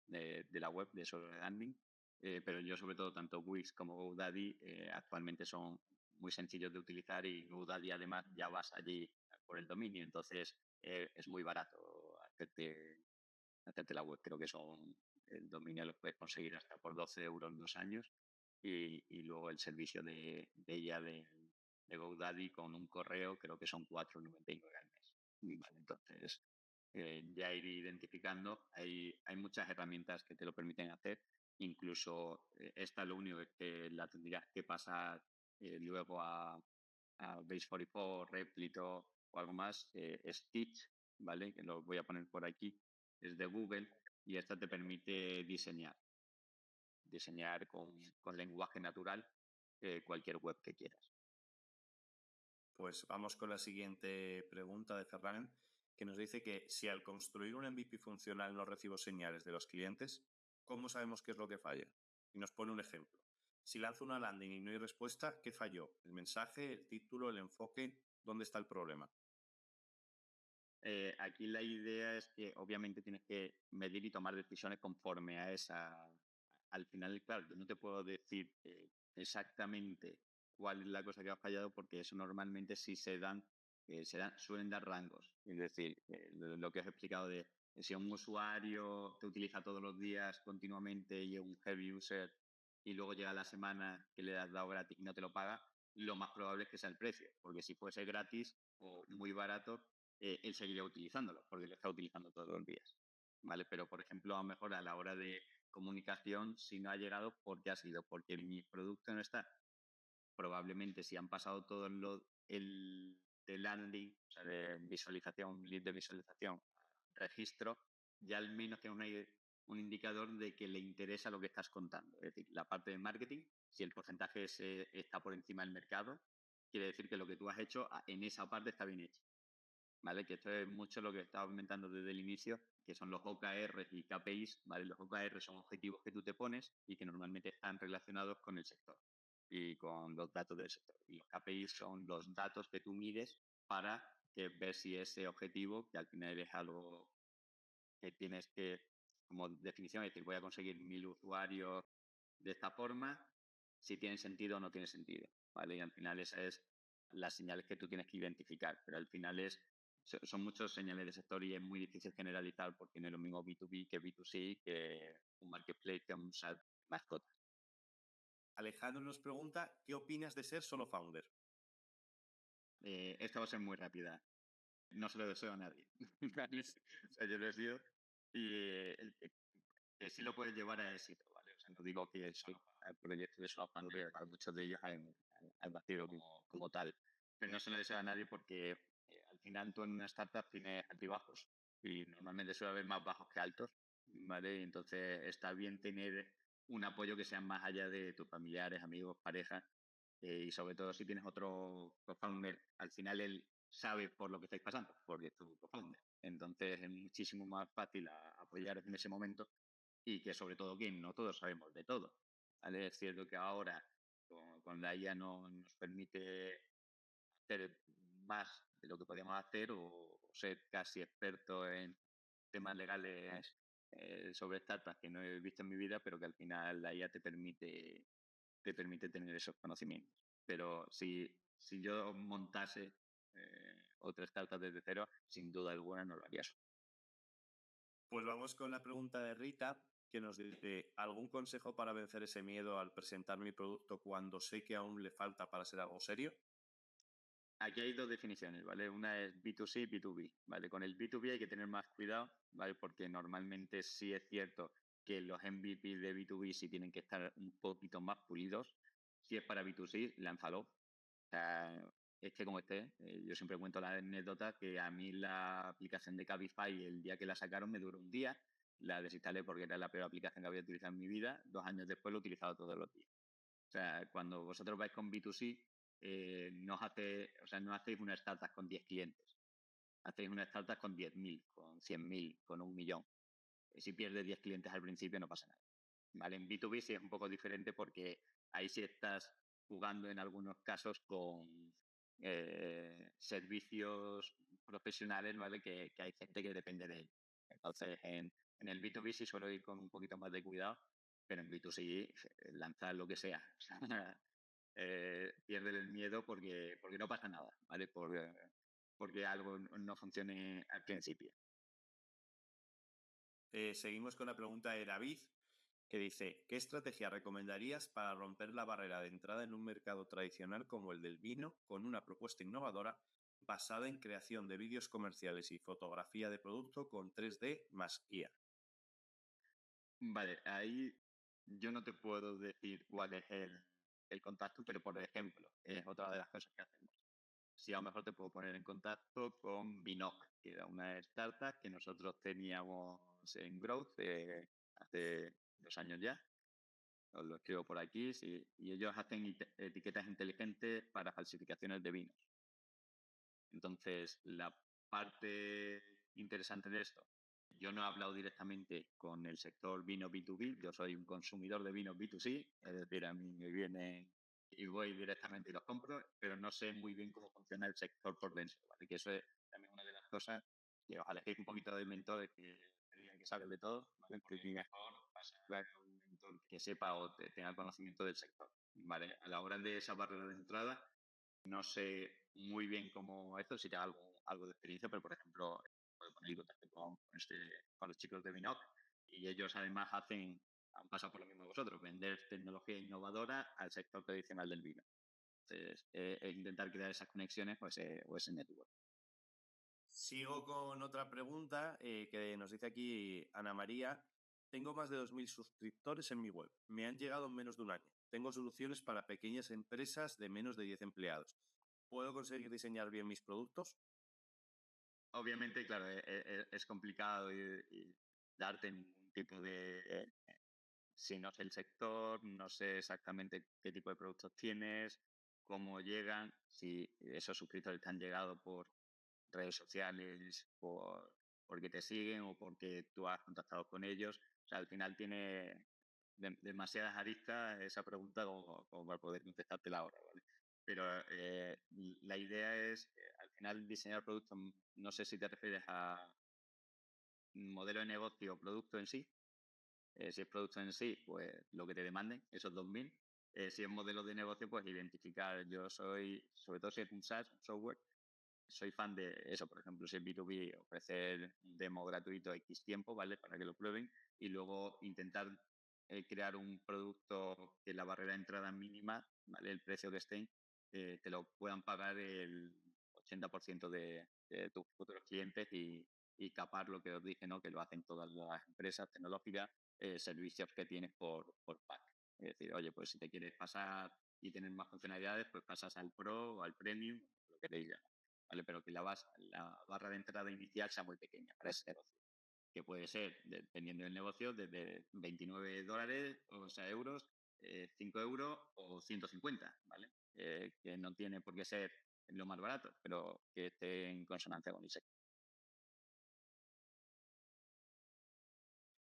de la web, de eso de landing. Pero yo sobre todo, tanto Wix como GoDaddy actualmente son muy sencillos de utilizar y GoDaddy además ya vas allí por el dominio, entonces es muy barato hacerte la web. Creo que el dominio lo puedes conseguir hasta por 12 euros en 2 años y luego el servicio de ella de GoDaddy con un correo creo que son 4,99 al mes. Vale, entonces ya ir identificando, hay muchas herramientas que te lo permiten hacer, incluso esta lo único es que la tendrías que pasar luego a Base44, Replito o algo más, Stitch, ¿vale? Que lo voy a poner por aquí, es de Google y esta te permite diseñar con lenguaje natural cualquier web que quieras. Pues vamos con la siguiente pregunta de Ferran, que nos dice que si al construir un MVP funcional no recibo señales de los clientes, ¿cómo sabemos qué es lo que falla? Y nos pone un ejemplo. Si lanzo una landing y no hay respuesta, ¿qué falló? ¿El mensaje, el título, el enfoque? ¿Dónde está el problema? Aquí la idea es que obviamente tienes que medir y tomar decisiones conforme a esa. Al final, claro, yo no te puedo decir exactamente cuál es la cosa que ha fallado porque eso normalmente sí suelen dar rangos. Es decir, lo que os he explicado de si un usuario te utiliza todos los días continuamente y es un heavy user y luego llega la semana que le has dado gratis y no te lo paga, lo más probable es que sea el precio, porque si fuese gratis o muy barato, él seguiría utilizándolo, porque lo está utilizando todos los días, ¿vale? Pero, por ejemplo, a lo mejor a la hora de comunicación, si no ha llegado, ¿por qué ha sido? Porque mi producto no está. Probablemente si han pasado todo el de landing, o sea, de visualización, lead de visualización, registro, ya al menos tiene un indicador de que le interesa lo que estás contando. Es decir, la parte de marketing, si el porcentaje está por encima del mercado, quiere decir que lo que tú has hecho en esa parte está bien hecho. ¿Vale? Que esto es mucho lo que estaba comentando desde el inicio, que son los OKR y KPIs, ¿vale? Los OKR son objetivos que tú te pones y que normalmente están relacionados con el sector y con los datos del sector. Y los KPIs son los datos que tú mides para ver si ese objetivo, que al final es algo que tienes que, como definición, es decir, voy a conseguir 1000 usuarios de esta forma, si tiene sentido o no tiene sentido, ¿vale? Y al final esas es las señales que tú tienes que identificar, pero al final son muchos señales de sector y es muy difícil generalizar porque no es lo mismo B2B que B2C, que un marketplace, que un SaaS mascota. Alejandro nos pregunta, ¿qué opinas de ser solo founder? Esta va a ser muy rápida. No se lo deseo a nadie. O sea, yo lo he sido y que sí lo puedes llevar a éxito, ¿vale? O sea, no digo que solo el proyecto de solo founder, para muchos de ellos han nacido como tal, pero no se lo deseo a nadie porque al final tú en una startup tienes altibajos y normalmente suele haber más bajos que altos, ¿vale? Y entonces está bien tener un apoyo que sea más allá de tus familiares, amigos, parejas, y sobre todo si tienes otro co-founder, al final él sabe por lo que estáis pasando, porque es tu co-founder. Entonces es muchísimo más fácil apoyar en ese momento y que sobre todo que no todos sabemos de todo, ¿vale? Es cierto que ahora con la IA no nos permite hacer más de lo que podíamos hacer o ser casi experto en temas legales sobre startups que no he visto en mi vida, pero que al final la IA te permite tener esos conocimientos. Pero si yo montase otra startup desde cero, sin duda alguna no lo haría solo. Pues vamos con la pregunta de Rita, que nos dice, ¿algún consejo para vencer ese miedo al presentar mi producto cuando sé que aún le falta para ser algo serio? aquí hay dos definiciones, ¿vale? Una es B2C y B2B, ¿vale? Con el B2B hay que tener más cuidado, ¿vale? Porque normalmente sí es cierto que los MVP de B2B sí tienen que estar un poquito más pulidos. Si es para B2C, lánzalo. O sea, esté como esté. Yo siempre cuento la anécdota que a mí la aplicación de Cabify, el día que la sacaron, me duró un día. La desinstalé porque era la peor aplicación que había utilizado en mi vida. 2 años después lo he utilizado todos los días. O sea, cuando vosotros vais con B2C, no hacéis una startup con 10 clientes. Hacéis una startup con 10.000, con 100.000, con 1 millón. Si pierdes 10 clientes al principio no pasa nada. ¿Vale? En B2B sí es un poco diferente porque ahí sí estás jugando en algunos casos con servicios profesionales, ¿vale? Que hay gente que depende de ellos. Entonces, en el B2B sí suelo ir con un poquito más de cuidado, pero en B2C lanzar lo que sea. Pierde el miedo porque no pasa nada, ¿vale? Porque algo no funcione al principio. Seguimos con la pregunta de David, que dice, ¿qué estrategia recomendarías para romper la barrera de entrada en un mercado tradicional como el del vino con una propuesta innovadora basada en creación de vídeos comerciales y fotografía de producto con 3D más IA? Vale, ahí yo no te puedo decir cuál es el contacto, pero por ejemplo, es otra de las cosas que hacemos. Si a lo mejor te puedo poner en contacto con Binoc, que era una startup que nosotros teníamos en Growth hace 2 años ya. Os lo escribo por aquí, sí, y ellos hacen etiquetas inteligentes para falsificaciones de vinos. Entonces, la parte interesante de esto, yo no he hablado directamente con el sector vino B2B, yo soy un consumidor de vinos B2C, es decir, a mí me vienen y voy directamente y los compro, pero no sé muy bien cómo funciona el sector por dentro, ¿vale? Que eso es también una de las cosas que os alejéis un poquito del mentor de que digan que sabe de todo, ¿vale? Porque mejor pasar a un mentor que sepa o tenga conocimiento del sector, ¿vale? A la hora de esa barrera de entrada, no sé muy bien cómo esto, si te algo de experiencia, pero por ejemplo, puedo poner en contacto con los chicos de Binoc y ellos además han pasado por lo mismo que vosotros, vender tecnología innovadora al sector tradicional del vino. Entonces, intentar crear esas conexiones o ese network. Sigo con otra pregunta que nos dice aquí Ana María. Tengo más de 2.000 suscriptores en mi web. Me han llegado en menos de un año. Tengo soluciones para pequeñas empresas de menos de 10 empleados. ¿Puedo conseguir diseñar bien mis productos? Obviamente, claro, es complicado y darte ningún tipo de... si no sé el sector, no sé exactamente qué tipo de productos tienes, cómo llegan, si esos suscriptores te han llegado por redes sociales, porque te siguen o porque tú has contactado con ellos. O sea, al final tiene demasiadas aristas esa pregunta como para poder contestártela ahora, ¿vale? Pero la idea es, al final, diseñar productos, no sé si te refieres a modelo de negocio o producto en sí. Si es producto en sí, pues lo que te demanden, esos 2.000. Si es modelo de negocio, pues identificar. Yo soy, sobre todo si es un SaaS, un software, soy fan de eso, por ejemplo, si es B2B, ofrecer un demo gratuito X tiempo, ¿vale? Para que lo prueben y luego intentar crear un producto que la barrera de entrada mínima, ¿vale? El precio que estén, te lo puedan pagar el 80% de tus futuros clientes y capar lo que os dije, ¿no? Que lo hacen todas las empresas tecnológicas, servicios que tienes por pack. Es decir, oye, pues si te quieres pasar y tener más funcionalidades, pues pasas al Pro o al Premium, lo que te diga. ¿Vale? Pero que la barra de entrada inicial sea muy pequeña para ese negocio, que puede ser, dependiendo del negocio, desde $29, o sea, euros, 5 euros o 150, ¿vale? Que no tiene por qué ser lo más barato, pero que esté en consonancia con el sector.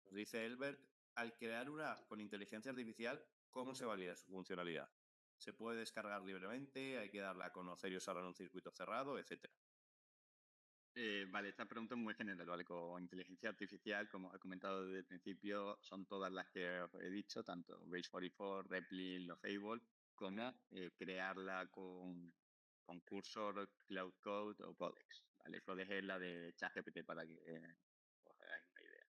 Nos dice Elbert, al crear una app con inteligencia artificial, ¿cómo se valida su funcionalidad? ¿Se puede descargar libremente? ¿Hay que darla a conocer y usarla en un circuito cerrado, etcétera? Vale, esta pregunta es muy general, ¿vale? Con inteligencia artificial, como he comentado desde el principio, son todas las que os he dicho, tanto Base44, Repli, Lofable, como crearla con Cursor, Cloud Code o Codex, ¿vale? Codex es la de ChatGPT para que os hagáis una idea.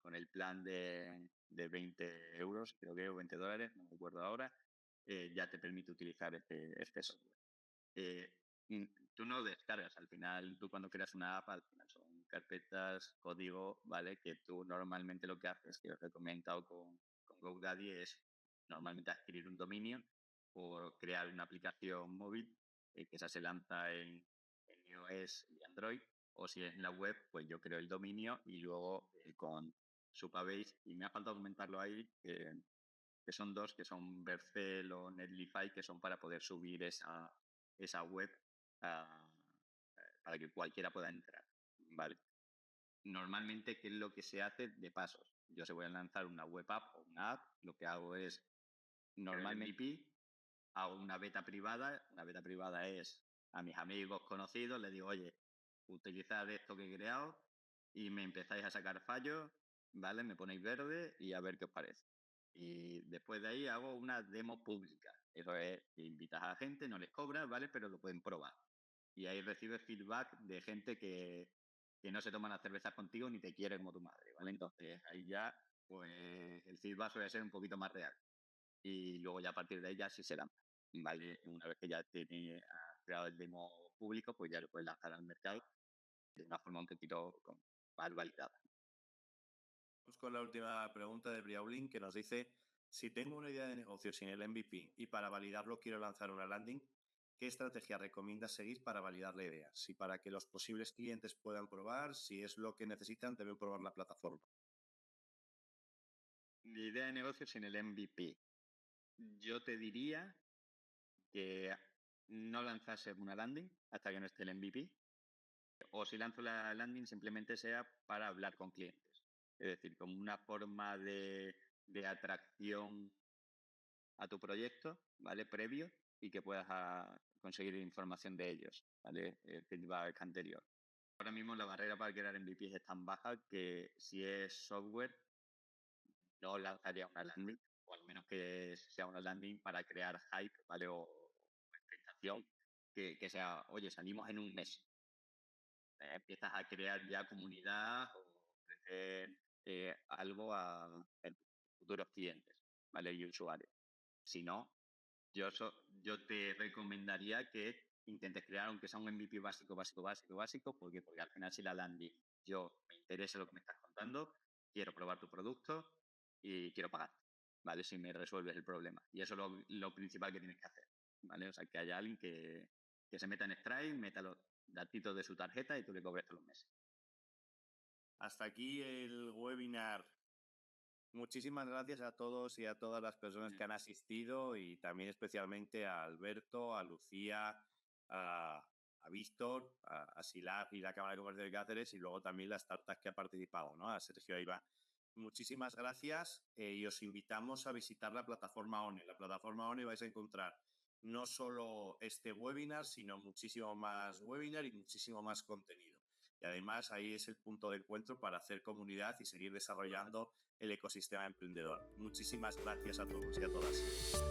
Con el plan de 20 euros, creo que, o $20, no me acuerdo ahora, ya te permite utilizar este software. tú no descargas. Al final, tú cuando creas una app, al final son carpetas, código, ¿vale? Que tú normalmente lo que haces, que os he comentado con GoDaddy, es normalmente adquirir un dominio o crear una aplicación móvil, que esa se lanza en iOS y Android, o si es en la web, pues yo creo el dominio y luego con Supabase, y me ha faltado comentarlo ahí, que son dos, que son Vercel o Netlify, que son para poder subir esa web ah, para que cualquiera pueda entrar, ¿vale? Normalmente, ¿qué es lo que se hace de pasos? Yo se voy a lanzar una web app o una app, lo que hago es, normalmente MVP, hago una beta privada. Una beta privada es a mis amigos conocidos, les digo, oye, utilizad esto que he creado y me empezáis a sacar fallos, ¿vale? Me ponéis verde y a ver qué os parece. Y después de ahí hago una demo pública. Eso es, que invitas a la gente, no les cobras, ¿vale? Pero lo pueden probar. Y ahí recibes feedback de gente que no se toman las cervezas contigo ni te quiere como tu madre, ¿vale? Entonces ahí ya, pues el feedback suele ser un poquito más real. Y luego ya a partir de ahí ya sí se lanza, ¿vale? Una vez que ya has creado el demo público, pues ya lo puedes lanzar al mercado de una forma un poquito más validada. Vamos con la última pregunta de Briaulin, que nos dice: si tengo una idea de negocio sin el MVP y para validarlo quiero lanzar una landing, ¿qué estrategia recomiendas seguir para validar la idea? Si para que los posibles clientes puedan probar, si es lo que necesitan, deben probar la plataforma. Mi idea de negocio sin el MVP. Yo te diría que no lanzase una landing hasta que no esté el MVP. O si lanzo la landing, simplemente sea para hablar con clientes. Es decir, como una forma de atracción a tu proyecto, ¿vale? Previo, y que puedas conseguir información de ellos, ¿vale? El feedback anterior. Ahora mismo la barrera para crear MVPs es tan baja que si es software, no lanzaría una landing, o al menos que sea una landing para crear hype, ¿vale? O expectación, que sea, oye, salimos en un mes. Empiezas a crear ya comunidad o ofrecer algo a futuros clientes, ¿vale? Y usuarios. Si no, yo te recomendaría que intentes crear, aunque sea un MVP básico, porque al final si la landing, yo me interesa lo que me estás contando, quiero probar tu producto y quiero pagar, ¿vale? Si me resuelves el problema. Y eso es lo principal que tienes que hacer, ¿vale? O sea, que haya alguien que se meta en Stripe, meta los datitos de su tarjeta y tú le cobres todos los meses. Hasta aquí el webinar. Muchísimas gracias a todos y a todas las personas que han asistido, y también especialmente a Alberto, a Lucía, a Víctor, a Silar y la Cámara de Comercio de Cáceres, y luego también las startups que ha participado, ¿no? A Sergio Iba. Muchísimas gracias, y os invitamos a visitar la plataforma ONE. La plataforma ONE vais a encontrar no solo este webinar, sino muchísimo más webinar y muchísimo más contenido. Y además ahí es el punto de encuentro para hacer comunidad y seguir desarrollando el ecosistema emprendedor. Muchísimas gracias a todos y a todas.